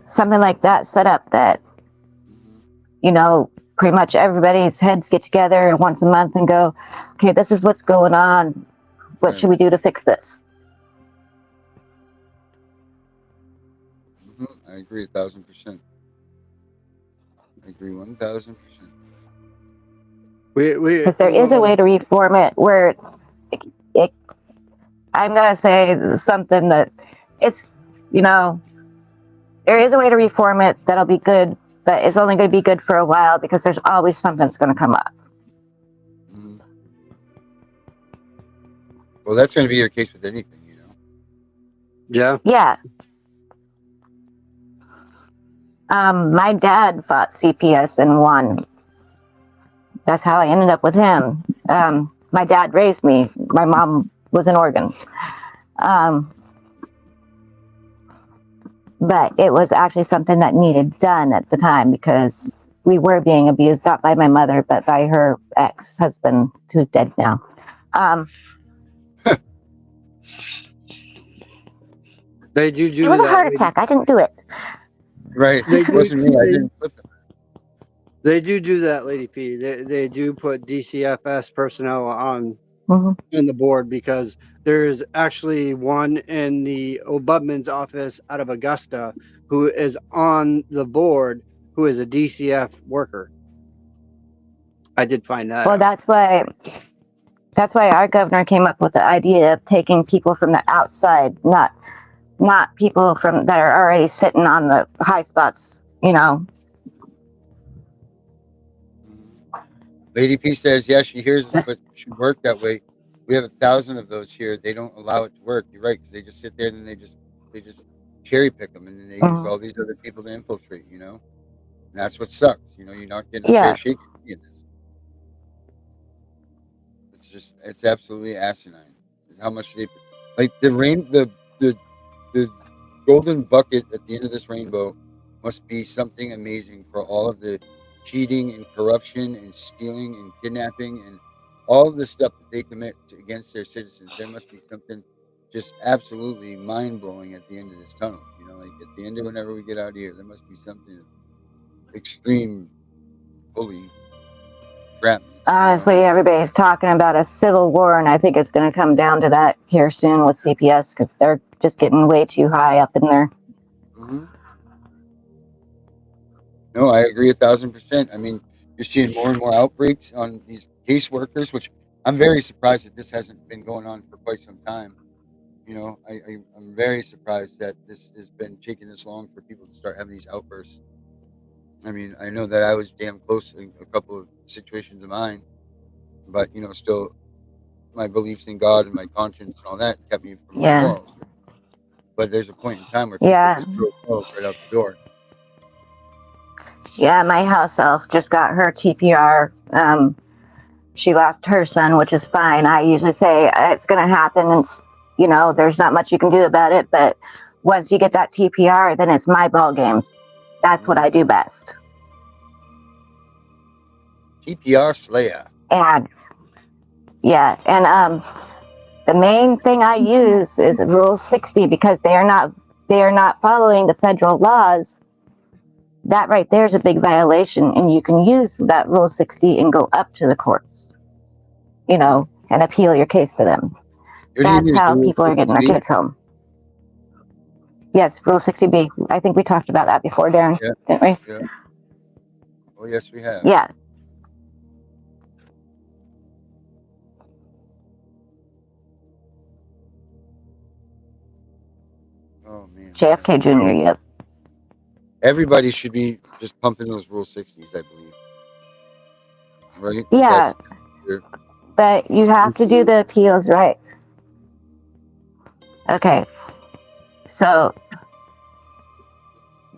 something like that set up that, you know, pretty much everybody's heads get together once a month and go, okay, this is what's going on. What should we do to fix this? I agree 1,000%. I agree 1,000%. Because there is a way to reform it where I'm going to say something that it's, you know, there is a way to reform it that'll be good, but it's only going to be good for a while because there's always something that's going to come up. Well, that's going to be your case with anything, you know. Yeah. Yeah. My dad fought CPS and won. That's how I ended up with him. My dad raised me. My mom was in Oregon. But it was actually something that needed done at the time because we were being abused, not by my mother, but by her ex-husband, who's dead now. They do it was a heart attack. I didn't do it. Right. It wasn't me. I didn't flip it. They do that, Lady P. They do put DCFS personnel on the board because there's actually one in the Ombudsman's office out of Augusta who is on the board who is a DCF worker. I did find that. Well, that's why our governor came up with the idea of taking people from the outside, not people from that are already sitting on the high spots, you know. Lady P says, yeah, she hears it, but it should work that way. We have 1,000 of those here. They don't allow it to work. You're right, because they just sit there and they just cherry pick them, and then they use all these other people to infiltrate. You know, and that's what sucks. You know, you're not getting a fair shake in this. It's absolutely asinine. How much they like the golden bucket at the end of this rainbow must be something amazing for all of the cheating and corruption and stealing and kidnapping and all of the stuff that they commit against their citizens. There must be something just absolutely mind-blowing at the end of this tunnel. You know, like at the end of whenever we get out of here, there must be something extreme. Holy crap. Honestly, everybody's talking about a civil war, and I think it's going to come down to that here soon with CPS because they're just getting way too high up in there. No, I agree 1,000%. I mean, you're seeing more and more outbreaks on these caseworkers, which I'm very surprised that this hasn't been going on for quite some time. You know, I'm very surprised that this has been taking this long for people to start having these outbursts. I mean, I know that I was damn close in a couple of situations of mine, but, you know, still my beliefs in God and my conscience and all that kept me from my morals. But there's a point in time where people just throw morals right out the door. Yeah, my house elf just got her TPR. She lost her son, which is fine. I usually say it's going to happen, and you know, there's not much you can do about it. But once you get that TPR, then it's my ball game. That's what I do best. TPR Slayer. And yeah, and the main thing I use is Rule 60 because they are not following the federal laws. That right there is a big violation, and you can use that Rule 60 and go up to the courts, you know, and appeal your case to them. That's how people are getting their kids home. Yes, Rule 60B. I think we talked about that before, Darren, didn't we? Yeah. Oh, yes, we have. Yeah. Oh, man. JFK Jr., yep. Everybody should be just pumping those Rule 60s, I believe. Right? Yeah. But you have to do the appeals right. Okay. So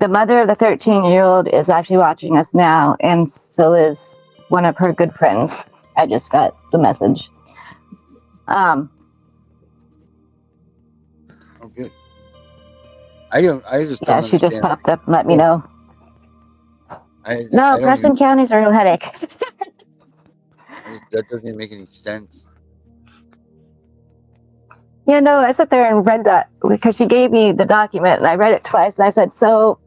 the mother of the 13-year-old is actually watching us now, and so is one of her good friends. I just got the message. Oh, good. I just Yeah, don't she just understand. popped up and let me know. No, I don't Preston even, County's a real headache. that doesn't even make any sense. Yeah, no, I sat there and read that because she gave me the document and I read it twice and I said, so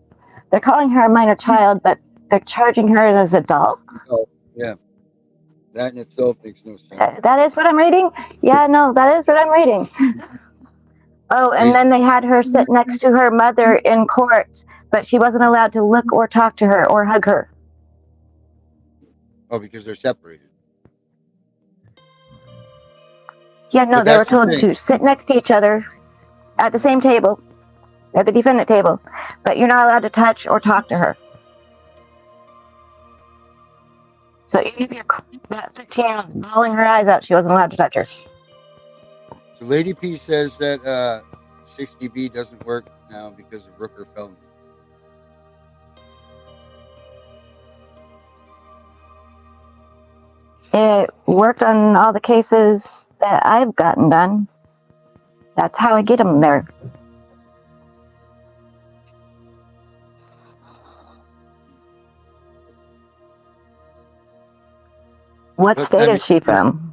they're calling her a minor child, but they're charging her as an adult? Oh, yeah. That in itself makes no sense. That is what I'm reading? Yeah, no, that is what I'm reading. Oh, and then they had her sit next to her mother in court, but she wasn't allowed to look or talk to her or hug her. Oh, because they're separated. Yeah, no, But they were that's the told thing. to sit next to each other at the same table, at the defendant table, but you're not allowed to touch or talk to her. So even if you're that 15-year-old bawling her eyes out, she wasn't allowed to touch her. So Lady P says that 60B doesn't work now because of Rooker Feldman. It worked on all the cases that I've gotten done. That's how I get them there. What state is she from?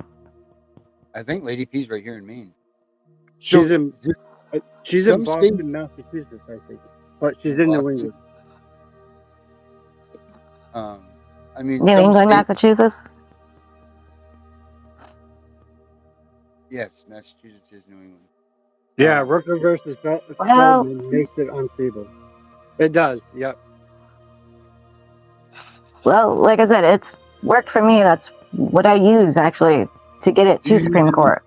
I think Lady P's right here in Maine. She's in some Boston, Massachusetts, I think, but she's in New England. I mean, New England, Massachusetts? Yes, Massachusetts is New England. Yeah, Rooker versus Feldman makes it unstable. It does, yep. Well, like I said, it's worked for me. That's what I use, actually, to get it to Supreme Court.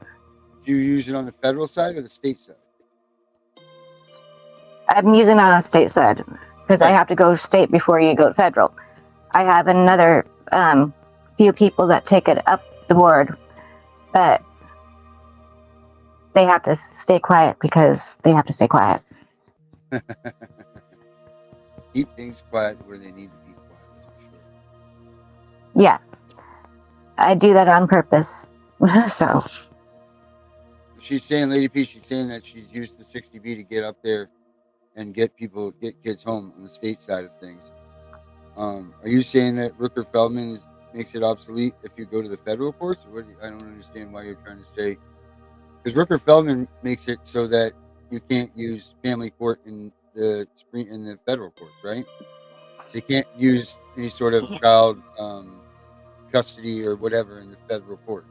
Do you use it on the federal side or the state side? I'm using it on the state side because I have to go state before you go federal. I have another few people that take it up the board, but they have to stay quiet because they have to stay quiet. Keep things quiet where they need to be quiet, that's for sure. Yeah, I do that on purpose. So she's saying, Lady P, she's saying that she's used the 60B to get up there and get kids home on the state side of things. Are you saying that Rooker Feldman makes it obsolete if you go to the federal courts? Or I don't understand why you're trying to say, because Rooker Feldman makes it so that you can't use family court in the federal courts, right? They can't use any sort of child custody or whatever in the federal courts.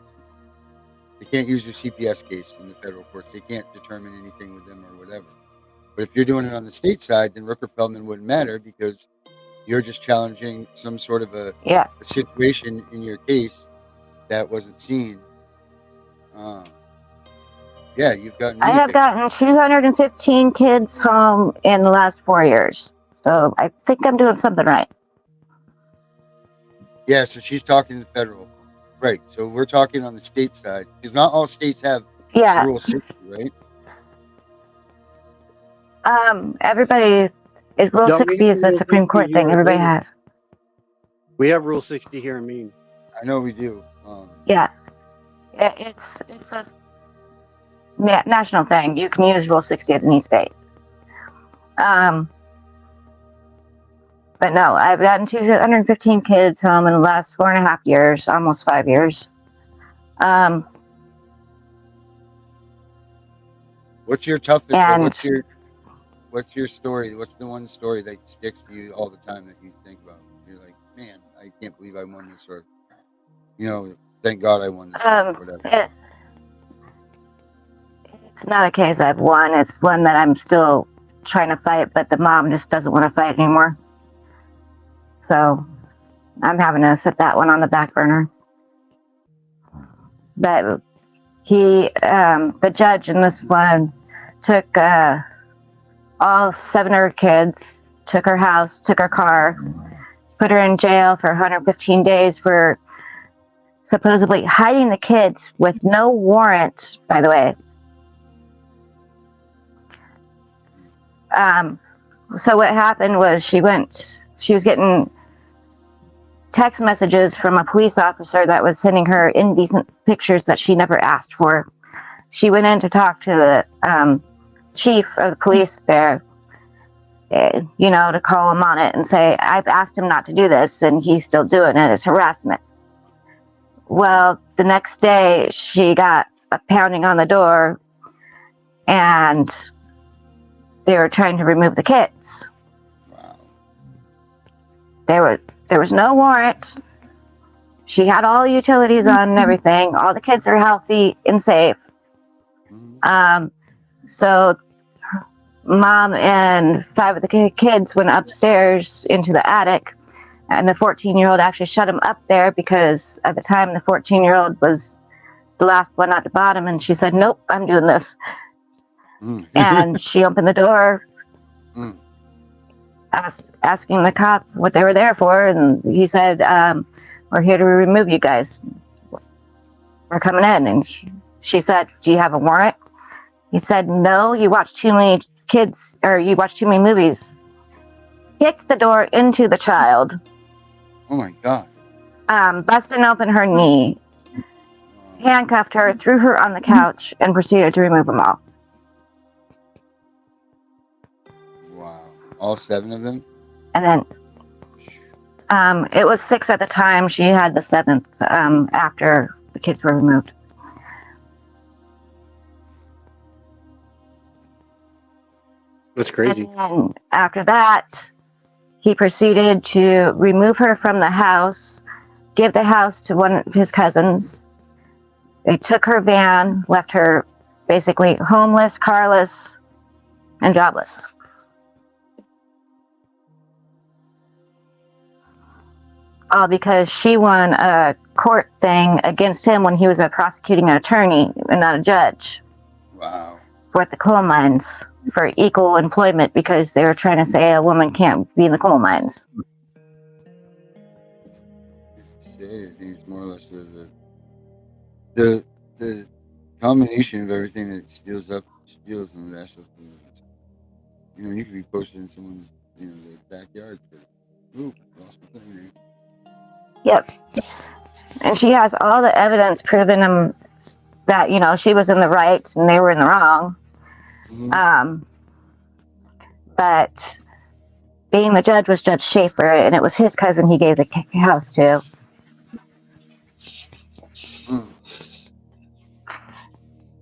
They can't use your CPS case in the federal courts. They can't determine anything with them or whatever. But if you're doing it on the state side, then Rooker Feldman wouldn't matter because you're just challenging some sort of a situation in your case that wasn't seen. Yeah, you've gotten. I have gotten 215 kids home in the last 4 years. So I think I'm doing something right. Yeah, so she's talking federal. Right. So we're talking on the state side. Because not all states have Rule 60, right? Everybody, Rule 60 is the Supreme Court thing. Everybody has. We have Rule 60 here in Maine. I know we do. Yeah, it's a national thing. You can use Rule 60 at any state. But no, I've gotten 215 kids home in the last 4.5 years, almost 5 years. What's your toughest? What's your story? What's the one story that sticks to you all the time that you think about? You're like, man, I can't believe I won this, or thank God I won this, or whatever. It's not a case I've won. It's one that I'm still trying to fight, but the mom just doesn't want to fight anymore. So I'm having to set that one on the back burner. But the judge in this one took all 7 of her kids, took her house, took her car, put her in jail for 115 days for supposedly hiding the kids with no warrant, by the way. So what happened was she was getting text messages from a police officer that was sending her indecent pictures that she never asked for. She went in to talk to the chief of the police there, to call him on it and say, I've asked him not to do this and he's still doing it. It's harassment. Well, the next day she got a pounding on the door and they were trying to remove the kids. Wow. There was no warrant. She had all the utilities on and everything. All the kids are healthy and safe. So mom and 5 of the kids went upstairs into the attic, and the 14-year-old actually shut him up there because at the time the 14-year-old was the last one at the bottom, and she said, nope, I'm doing this. And she opened the door, asking the cop what they were there for, and he said, we're here to remove you guys. We're coming in. And she said, do you have a warrant? He said, no, you watch too many kids, or you watch too many movies. Kicked the door into the child. Oh my God. Busted open her knee, handcuffed her, threw her on the couch, and proceeded to remove them all. Wow. All 7 of them? And then it was 6 at the time. She had the 7th after the kids were removed. That's crazy. And after that, he proceeded to remove her from the house, give the house to one of his cousins. They took her van, left her basically homeless, carless, and jobless. All because she won a court thing against him when he was a prosecuting attorney and not a judge. Wow. For the coal mines, for equal employment, because they were trying to say a woman can't be in the coal mines. It's more or less the combination of everything that steals and that stuff. You could be posted in someone's, their backyard for, lost my thing here. Yep. And she has all the evidence proving them that, she was in the right and they were in the wrong. But being the judge was Judge Schaefer, and it was his cousin he gave the house to.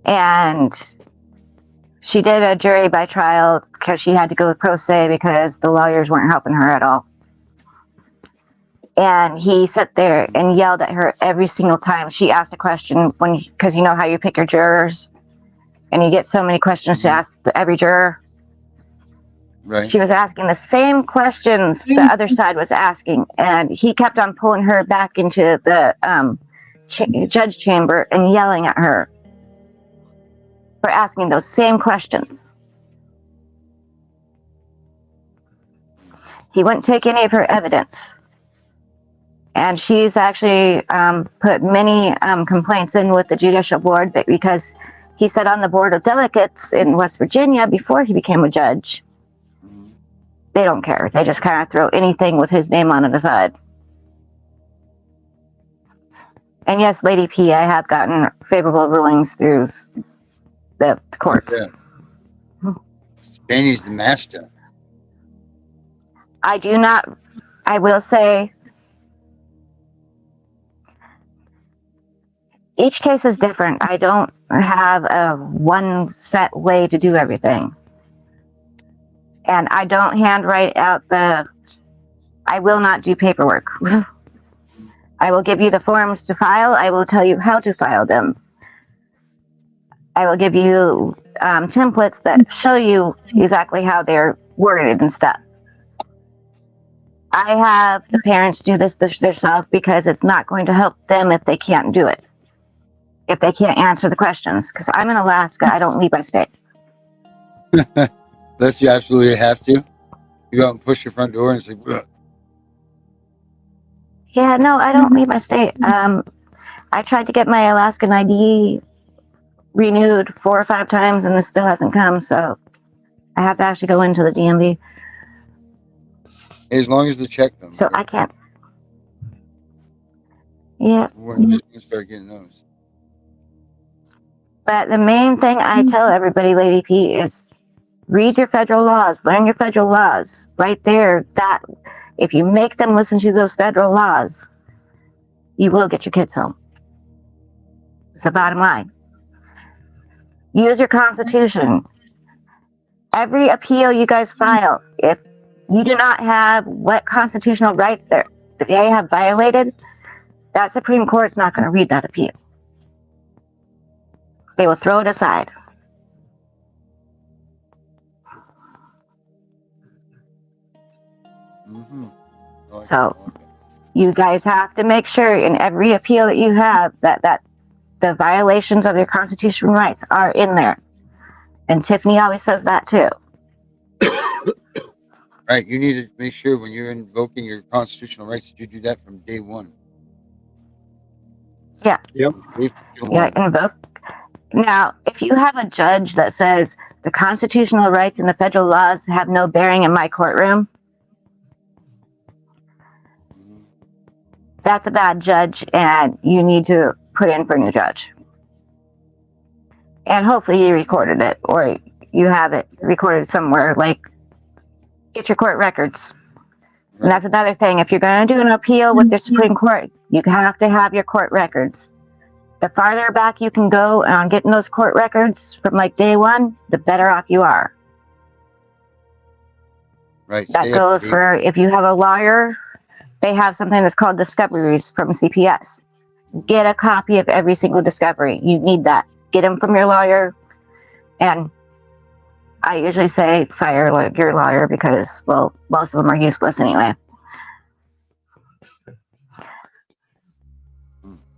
And she did a jury by trial because she had to go pro se because the lawyers weren't helping her at all. And he sat there and yelled at her every single time she asked a question, because you know how you pick your jurors and you get so many questions to ask every juror. Right. She was asking the same questions the other side was asking, and he kept on pulling her back into the judge chamber and yelling at her for asking those same questions. He wouldn't take any of her evidence. And she's actually put many complaints in with the judicial board because he sat on the board of delegates in West Virginia before he became a judge. They don't care. They just kind of throw anything with his name on it aside. And yes, Lady P, I have gotten favorable rulings through the courts. Yeah. Spaney's the master. I will say, each case is different. I don't have a one set way to do everything. And I don't handwrite out I will not do paperwork. I will give you the forms to file. I will tell you how to file them. I will give you templates that show you exactly how they're worded and stuff. I have the parents do this themselves because it's not going to help them if they can't do it. If they can't answer the questions. Because I'm in Alaska, I don't leave my state. Unless you absolutely have to. You go out and push your front door and say, bleh. Yeah, no, I don't leave my state. I tried to get my Alaskan ID renewed 4 or 5 times and it still hasn't come, so I have to actually go into the DMV. As long as the check comes. So I can't. Yeah. We're just going to start getting those. But the main thing I tell everybody, Lady P, is Read your federal laws, learn your federal laws. Right there, that if you make them listen to those federal laws, you will get your kids home. It's the bottom line. Use your Constitution. Every appeal you guys file, if you do not have what constitutional rights that they have violated, that Supreme Court's not going to read that appeal. They will throw it aside. So you guys have to make sure in every appeal that you have that the violations of your constitutional rights are in there. And Tiffany always says that too. Right. You need to make sure when you're invoking your constitutional rights that you do that from day one. Yeah. Yep. Yeah, invoke. Now, if you have a judge that says the constitutional rights and the federal laws have no bearing in my courtroom, that's a bad judge, and you need to put in for a new judge. And hopefully you recorded it, or you have it recorded somewhere, like get your court records. Right. And that's another thing. If you're going to do an appeal with the Supreme Court, you have to have your court records. The farther back you can go on getting those court records from like day one, the better off you are. Right. That goes for if you have a lawyer, they have something that's called discoveries from CPS. Get a copy of every single discovery. You need that. Get them from your lawyer. And I usually say fire your lawyer because, well, most of them are useless anyway.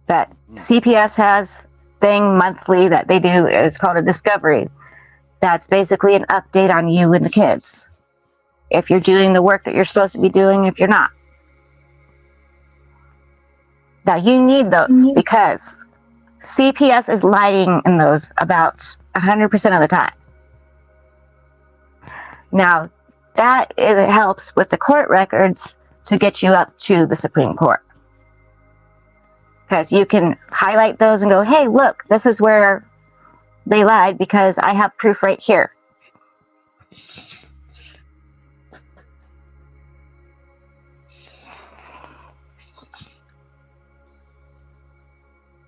That CPS has thing monthly that they do. It's called a discovery. That's basically an update on you and the kids. If you're doing the work that you're supposed to be doing, if you're not. Now, you need those because CPS is lying in those about 100% of the time. Now, that helps with the court records to get you up to the Supreme Court. Because you can highlight those and go, hey, look, this is where they lied because I have proof right here.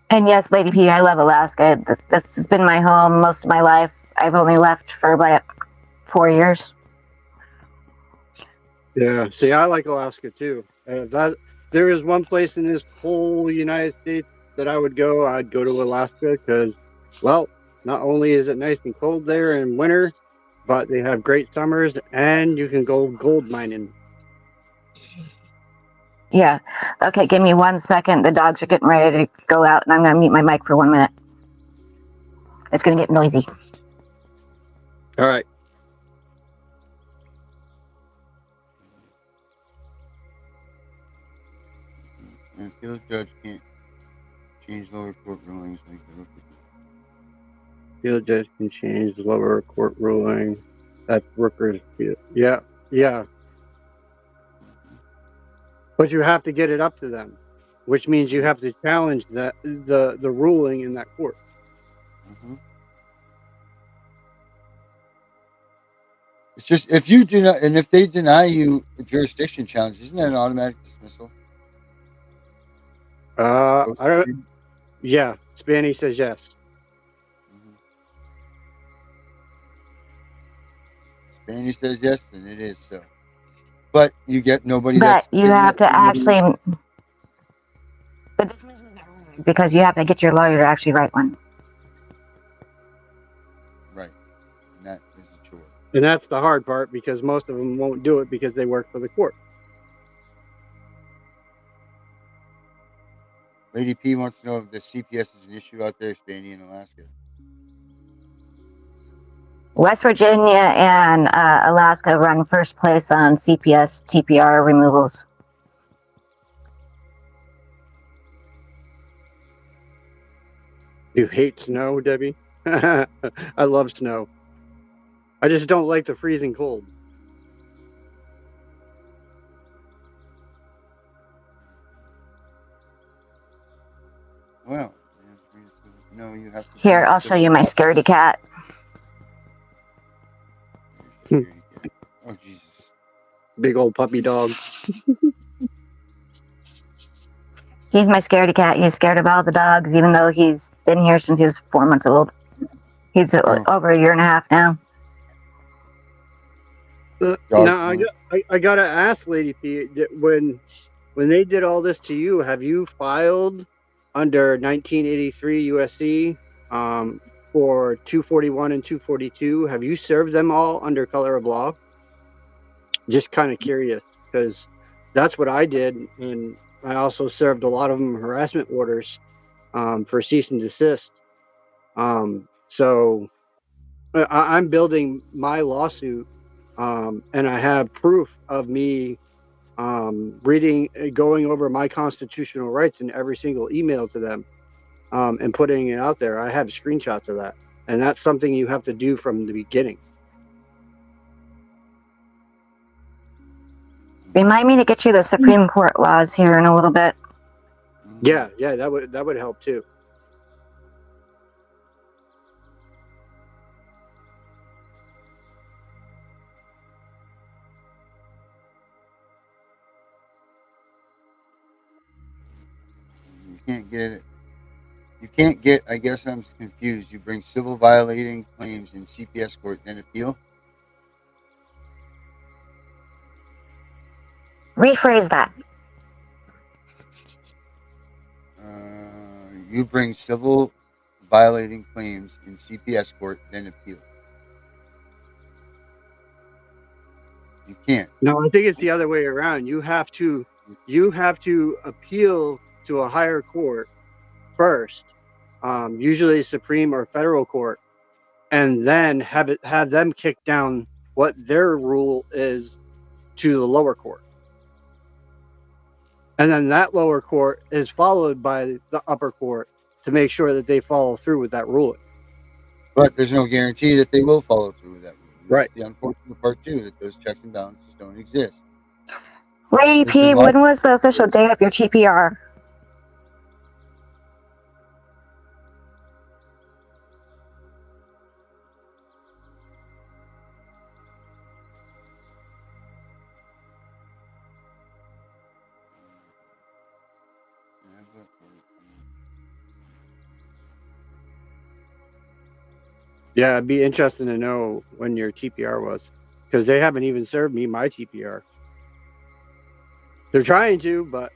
And yes, Lady P, I love Alaska. This has been my home most of my life. I've only left for about 4 years. Yeah, see, I like Alaska too. There is one place in this whole United States that I would go. I'd go to Alaska because, well, not only is it nice and cold there in winter, but they have great summers and you can go gold mining. Yeah. Okay, give me 1 second. The dogs are getting ready to go out, and I'm going to mute my mic for 1 minute. It's going to get noisy. All right. An appeals judge can't change lower court rulings like the Appeal judge can change the lower court ruling. That's workers' appeal. Yeah, yeah. But you have to get it up to them, which means you have to challenge the ruling in that court. Mm-hmm. It's just if you do not, and if they deny you a jurisdiction challenge, isn't that an automatic dismissal? I don't. Yeah, Spanny says yes. Spanny says yes, and it is so. But you get nobody. But you have to actually, because you have to get your lawyer to actually write one. Right, and that is a chore. And that's the hard part because most of them won't do it because they work for the court. Lady P wants to know if the CPS is an issue out there, Spanny in Alaska. West Virginia and Alaska run first place on CPS TPR removals. You hate snow, Debbie? I love snow. I just don't like the freezing cold. Well, no, you have to. Here, I'll show you my scaredy cat. Big old puppy dog. He's my scaredy cat. He's scared of all the dogs, even though he's been here since he was 4 months old. He's over a year and a half now. Now I gotta ask, Lady P, when they did all this to you, have you filed under 1983 USC for 241 and 242? Have you served them all under color of law? Just kind of curious, because that's what I did, and I also served a lot of them harassment orders for cease and desist. So I'm building my lawsuit, and I have proof of me going over my constitutional rights in every single email to them, and putting it out there. I have screenshots of that, and that's something you have to do from the beginning. Remind me to get you the Supreme Court laws here in a little bit. Yeah, that would help too. You can't get it. You can't get, I guess I'm confused. You bring civil violating claims in CPS court, then appeal? Rephrase that. You bring civil violating claims in CPS court, then appeal. You can't. No, I think it's the other way around. You have to appeal to a higher court first, usually Supreme or federal court, and then have them kick down what their rule is to the lower court. And then that lower court is followed by the upper court to make sure that they follow through with that ruling. But there's no guarantee that they will follow through with that ruling. Right. That's the unfortunate part too, that those checks and balances don't exist. Lady P, when was the official date of your TPR? Yeah, it'd be interesting to know when your TPR was, because they haven't even served me my TPR. They're trying to, but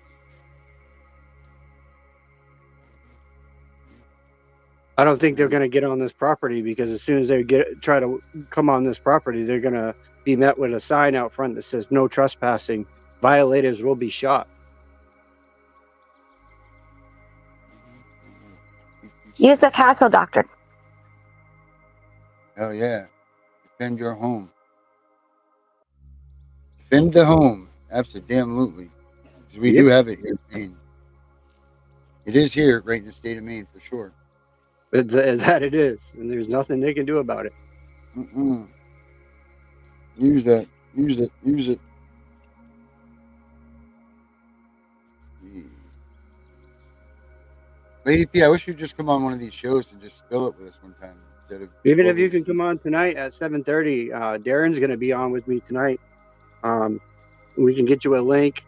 I don't think they're going to get on this property, because as soon as they try to come on this property, they're going to be met with a sign out front that says no trespassing. Violators will be shot. Use the castle doctrine. Oh yeah. Defend your home. Defend the home. Absolutely. Because we do have it here in Maine. It is here, right in the state of Maine, for sure. That it is, and there's nothing they can do about it. Use that. Use it. Use it. Lady P, I wish you'd just come on one of these shows and just spill it with us one time instead of. Even if you can come on tonight at 7:30, Darren's going to be on with me tonight. We can get you a link.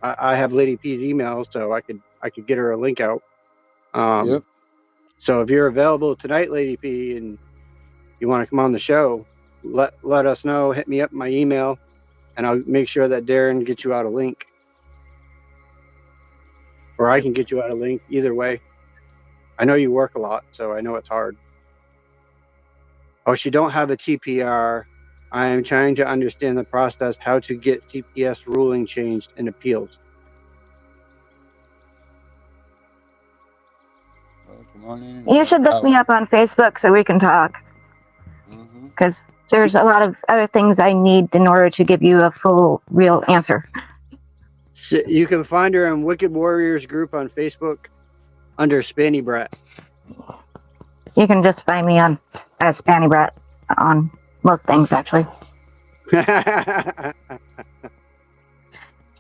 I have Lady P's email, so I could get her a link out. Yep. So if you're available tonight, Lady P, and you want to come on the show, let us know. Hit me up my email, and I'll make sure that Darren gets you out a link, or I can get you out a link. Either way, I know you work a lot, so I know it's hard. Oh, she don't have a TPR. I am trying to understand the process, how to get CPS ruling changed in appeals. Come on in. You should look me up on Facebook so we can talk. Because there's a lot of other things I need in order to give you a full, real answer. So you can find her on Wicked Warriors group on Facebook under Spanny Brat. You can just find me on as Spanny Brat on most things, actually.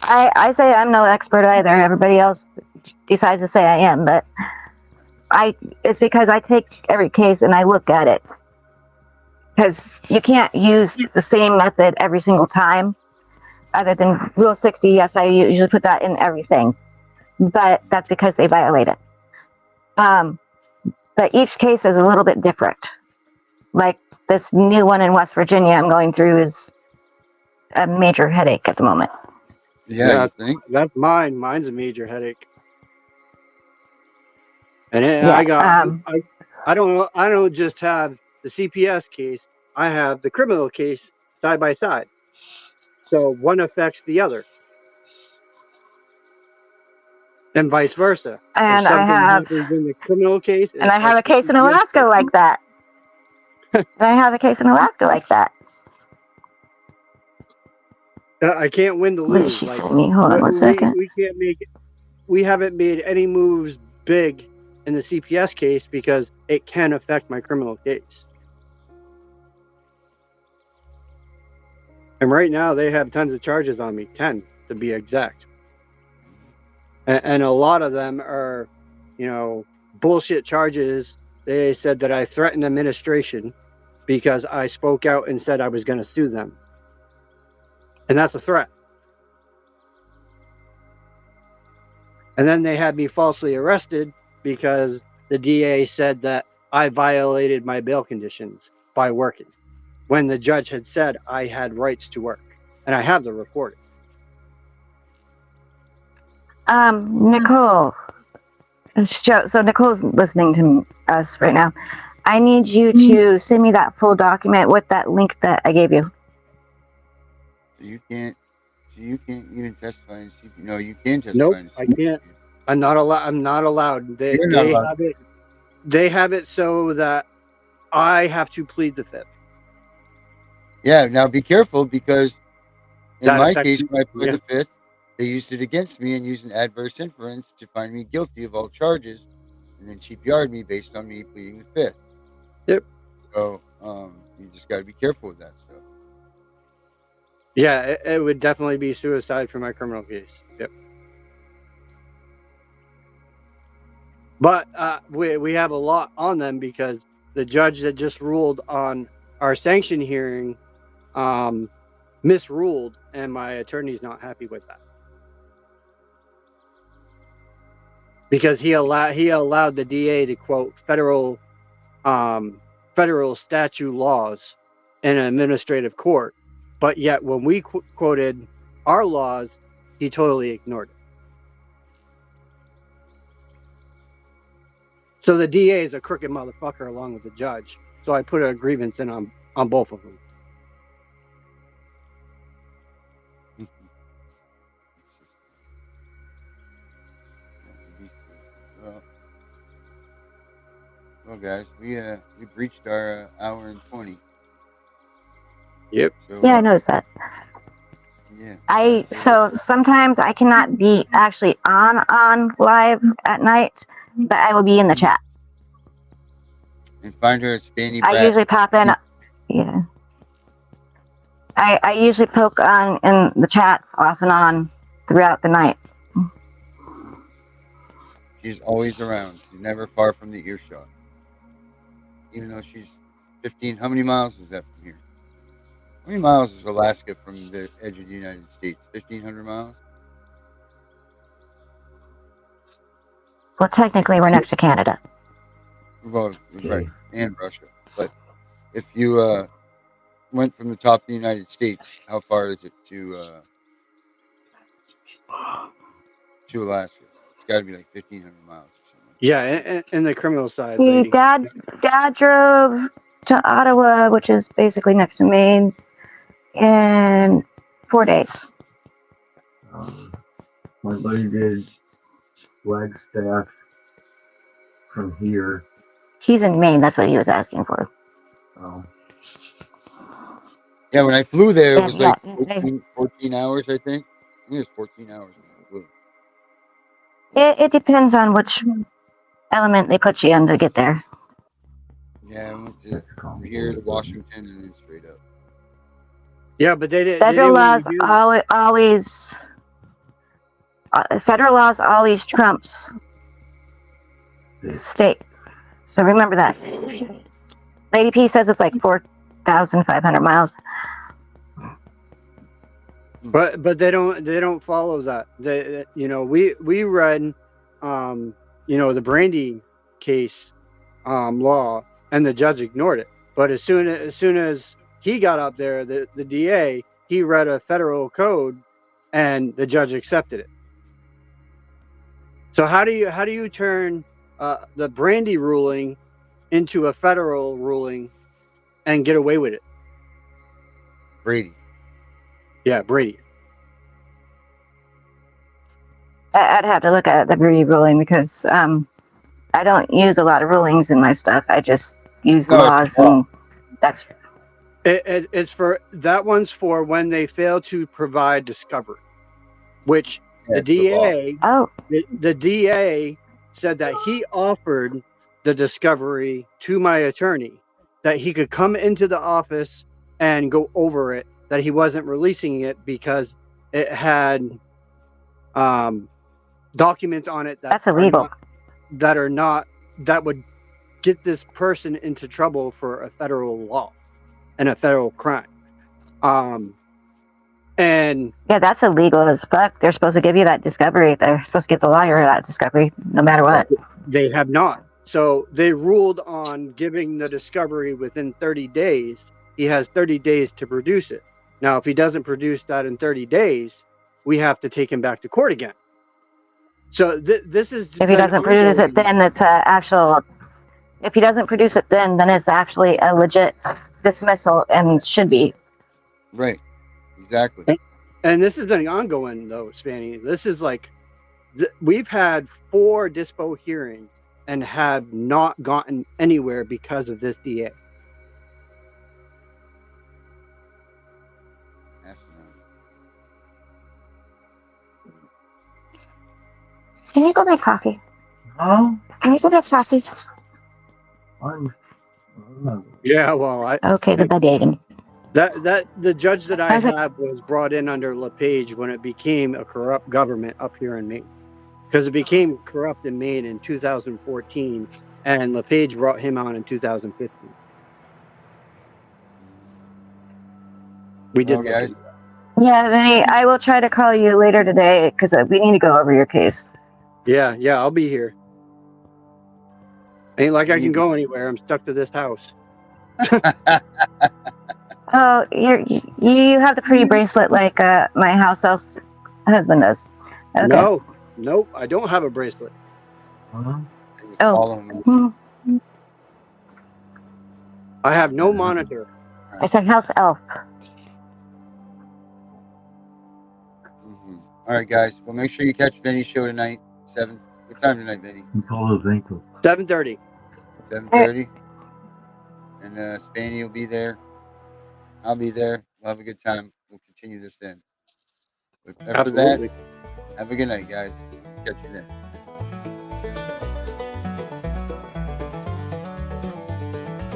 I say I'm no expert either. Everybody else decides to say I am, but it's because I take every case and I look at it. Because you can't use the same method every single time. other than Rule 60. Yes, I usually put that in everything, but that's because they violate it. But each case is a little bit different. Like this new one in West Virginia I'm going through is a major headache at the moment. Yeah, you think? That's mine. Mine's a major headache. And Yeah, I don't know. I don't just have the CPS case. I have the criminal case side by side. So one affects the other, and vice versa. and If something happens in the criminal case, it I have a affects the case in CPS Alaska case. like that. I can't win to What did lose. she Like send me? Hold on one second. we can't make it. We haven't made any moves big in the CPS case because it can affect my criminal case. And right now they have tons of charges on me, 10 to be exact. And a lot of them are, bullshit charges. They said that I threatened administration because I spoke out and said I was going to sue them. And that's a threat. And then they had me falsely arrested because the DA said that I violated my bail conditions by working when the judge had said I had rights to work. And I have the recording. Nicole. So Nicole's listening to us right now. I need you to send me that full document with that link that I gave you. So you can't even testify in CPS. No, you can testify Nope, in CPS. I can't. I'm not allowed. You're not allowed. They have it so that I have to plead the fifth. Yeah, now be careful because in That my affects case, you, when I pled yeah. the fifth, they used it against me and used an adverse inference to find me guilty of all charges, and then CPR'd me based on me pleading the fifth. Yep. So you just got to be careful with that stuff. Yeah, it would definitely be suicide for my criminal case. Yep. But we have a lot on them because the judge that just ruled on our sanction hearing misruled, and my attorney's not happy with that because he allowed the DA to quote federal statute laws in an administrative court, but yet when we quoted our laws, he totally ignored it. So the DA is a crooked motherfucker along with the judge. So I put a grievance in on both of them. Well, guys, we breached our hour and 20. Yep. So, Yeah, I noticed that. Yeah. So sometimes I cannot be actually on live at night, but I will be in the chat. And find her at Spanny Brat. I usually pop in. Yeah. I usually poke on in the chat off and on throughout the night. She's always around. She's never far from the earshot. Even though she's 15, how many miles is that from here? How many miles is Alaska from the edge of the United States? 1,500 miles? Well, technically, we're next to Canada. Well, right, and Russia. But if you went from the top of the United States, how far is it to Alaska? It's got to be like 1,500 miles or something. Yeah, and the criminal side, See, lady. Dad drove to Ottawa, which is basically next to Maine, in 4 days. My buddy did Flagstaff from here. He's in Maine. That's what he was asking for. Yeah, when I flew there, it was like Yeah, 14 hours, I think. I think it was 14 hours when I flew. It depends on which element they put you in to get there. Yeah, I went from here to Washington and then straight up. Yeah, but they didn't. Federal laws always trumps state. So remember that. Lady P says it's like 4,500 miles. But they don't follow that. They, you know, we read, you know, the Brandy case law, and the judge ignored it. But as soon as he got up there, the DA, he read a federal code, and the judge accepted it. So how do you turn the Brandy ruling into a federal ruling and get away with it? Brady. Yeah, Brady. I'd have to look at the Brady ruling because I don't use a lot of rulings in my stuff. I just use laws, and that's it's for that one's for when they fail to provide discovery, which the DA the DA said that he offered the discovery to my attorney, that he could come into the office and go over it, that he wasn't releasing it because it had documents on it that's illegal. That would get this person into trouble for a federal law and a federal crime. And yeah, that's illegal as fuck. They're supposed to give you that discovery. They're supposed to give the lawyer that discovery no matter what. They have not. So they ruled on giving the discovery within 30 days. He has 30 days to produce it. Now, if he doesn't produce that in 30 days, we have to take him back to court again. So this is... If he doesn't produce it, then it's actual... If he doesn't produce it then it's actually a legit dismissal and should be. Right. Exactly. And this has been ongoing, though, Spanny. This is like... we've had 4 dispo hearings and have not gotten anywhere because of this DA. Can you go make coffee? Oh. Can you go make coffee? Yeah, well, okay, but I didn't. That the judge that I have was brought in under LePage when it became a corrupt government up here in Maine, because it became corrupt in Maine in 2014, and LePage brought him on in 2015. We did. guys. Yeah, Vinny, I will try to call you later today because we need to go over your case. Yeah, I'll be here. Ain't like I can go anywhere. I'm stuck to this house. Oh, you have the pretty bracelet like my house elf's husband does. Okay. No, nope, I don't have a bracelet. Oh. I have no monitor. I said house elf. All right, guys. Well, make sure you catch Vinny's show tonight. 7. What time tonight, Vinny? 7:30. 7:30. And Spanny will be there. I'll be there. We'll have a good time. We'll continue this then. But after that, have a good night, guys. Catch you then.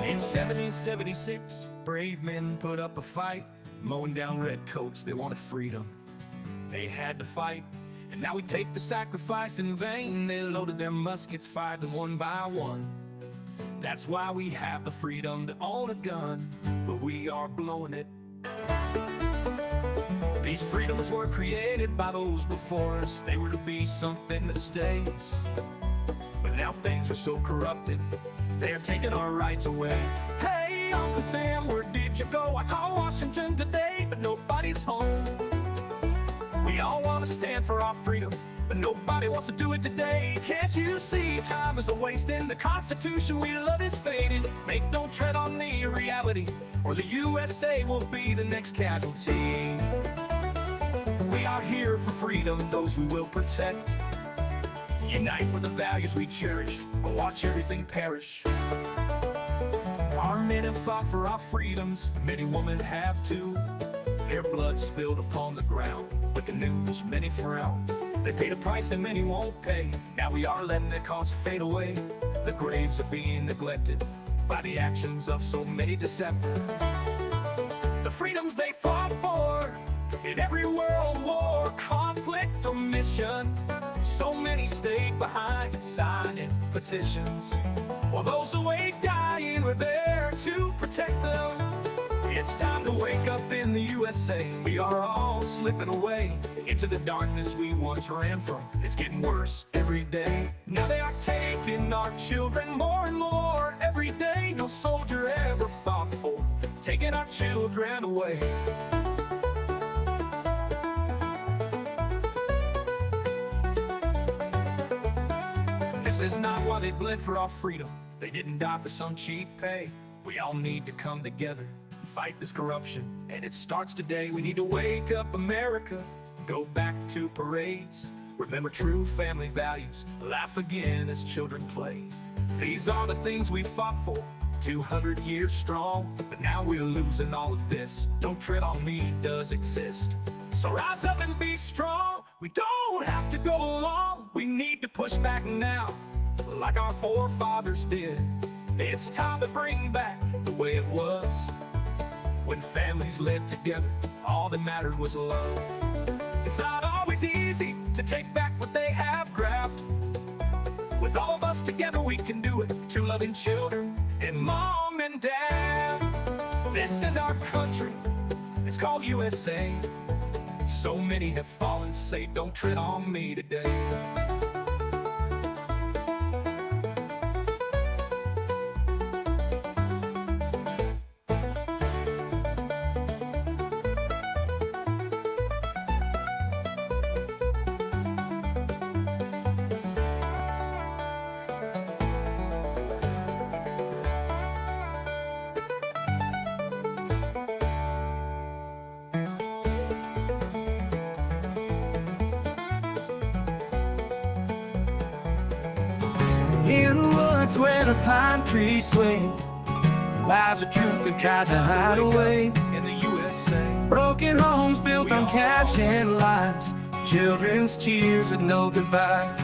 In 1776, brave men put up a fight, mowing down redcoats. They wanted freedom. They had to fight, and now we take the sacrifice in vain. They loaded their muskets, fired them one by one. That's why we have the freedom to own a gun, but we are blowing it. These freedoms were created by those before us. They were to be something that stays. But now things are so corrupted, they're taking our rights away. Hey, Uncle Sam, where did you go? I called Washington today, but nobody's home. We all want to stand for our freedom, but nobody wants to do it today. Can't you see time is a waste and the Constitution we love is fading? Make no tread on the reality, or the USA will be the next casualty. We are here for freedom, those we will protect. Unite for the values we cherish, but watch everything perish. Our men have fought for our freedoms, many women have too. Their blood spilled upon the ground, with the news many frown. They paid a price that many won't pay. Now we are letting the cause fade away. The graves are being neglected by the actions of so many deceptive. The freedoms they fought for in every world war, conflict or mission. So many stayed behind signing petitions, while those away dying were there to protect them. It's time to wake up in the USA. We are all slipping away into the darkness we once ran from. It's getting worse every day. Now they are taking our children more and more every day. No soldier ever fought for taking our children away. This is not why they bled for our freedom. They didn't die for some cheap pay. We all need to come together, fight this corruption, and it starts today. We need to wake up America, go back to parades, remember true family values, laugh again as children play. These are the things we fought for, 200 years strong, but now we're losing all of this. Don't tread on me does exist. So rise up and be strong. We don't have to go along. We need to push back now, like our forefathers did. It's time to bring back the way it was, when families lived together, all that mattered was love. It's not always easy to take back what they have grabbed. With all of us together we can do it, to loving children and mom and dad. This is our country, it's called USA. So many have fallen, say don't tread on me today. In the woods where the pine trees swing, lies a truth that tries to hide away. In the USA, broken homes built on cash and lies, children's tears with no goodbyes.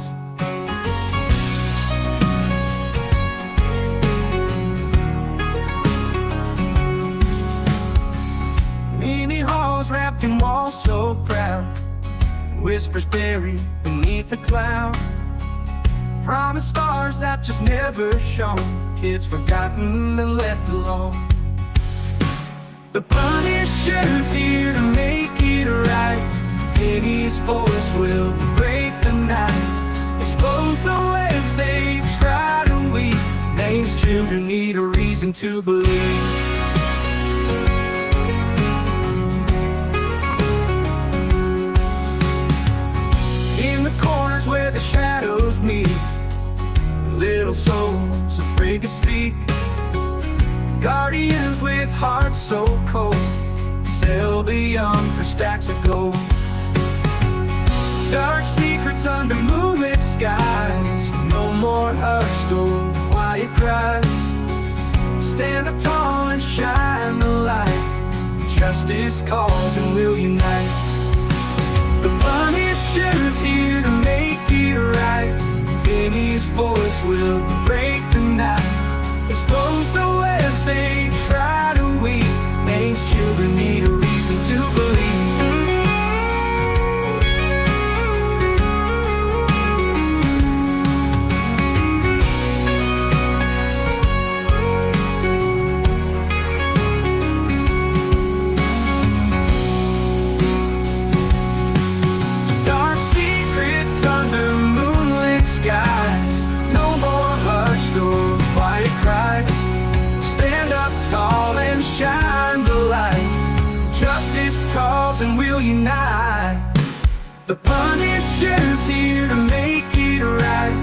Many halls wrapped in walls so proud, whispers buried beneath the cloud. Promised stars that just never shone, kids forgotten and left alone. The Punisher's here to make it right. Finney's force will break the night, expose the webs they try to weave. Maine's children need a reason to believe. In the corners where the shadows meet, little souls afraid to speak, guardians with hearts so cold, sell the young for stacks of gold. Dark secrets under moonlit skies, no more hushed or quiet cries. Stand up tall and shine the light, justice calls and we'll unite. The Punisher's here to make it right. Finney's voice will break the night, expose the webs they try to weave. Maine's children need a reason to believe. Dark secrets under moonlit skies, no more hushed or quiet cries. Stand up tall and shine the light, justice calls and we'll unite. The Punisher's here to make it right.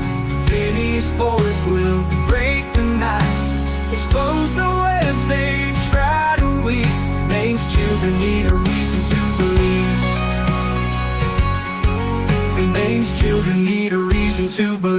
Finney's voice will break the night, expose the webs they try to weave. Maine's children need a reason to believe. And Maine's children need a reason to believe.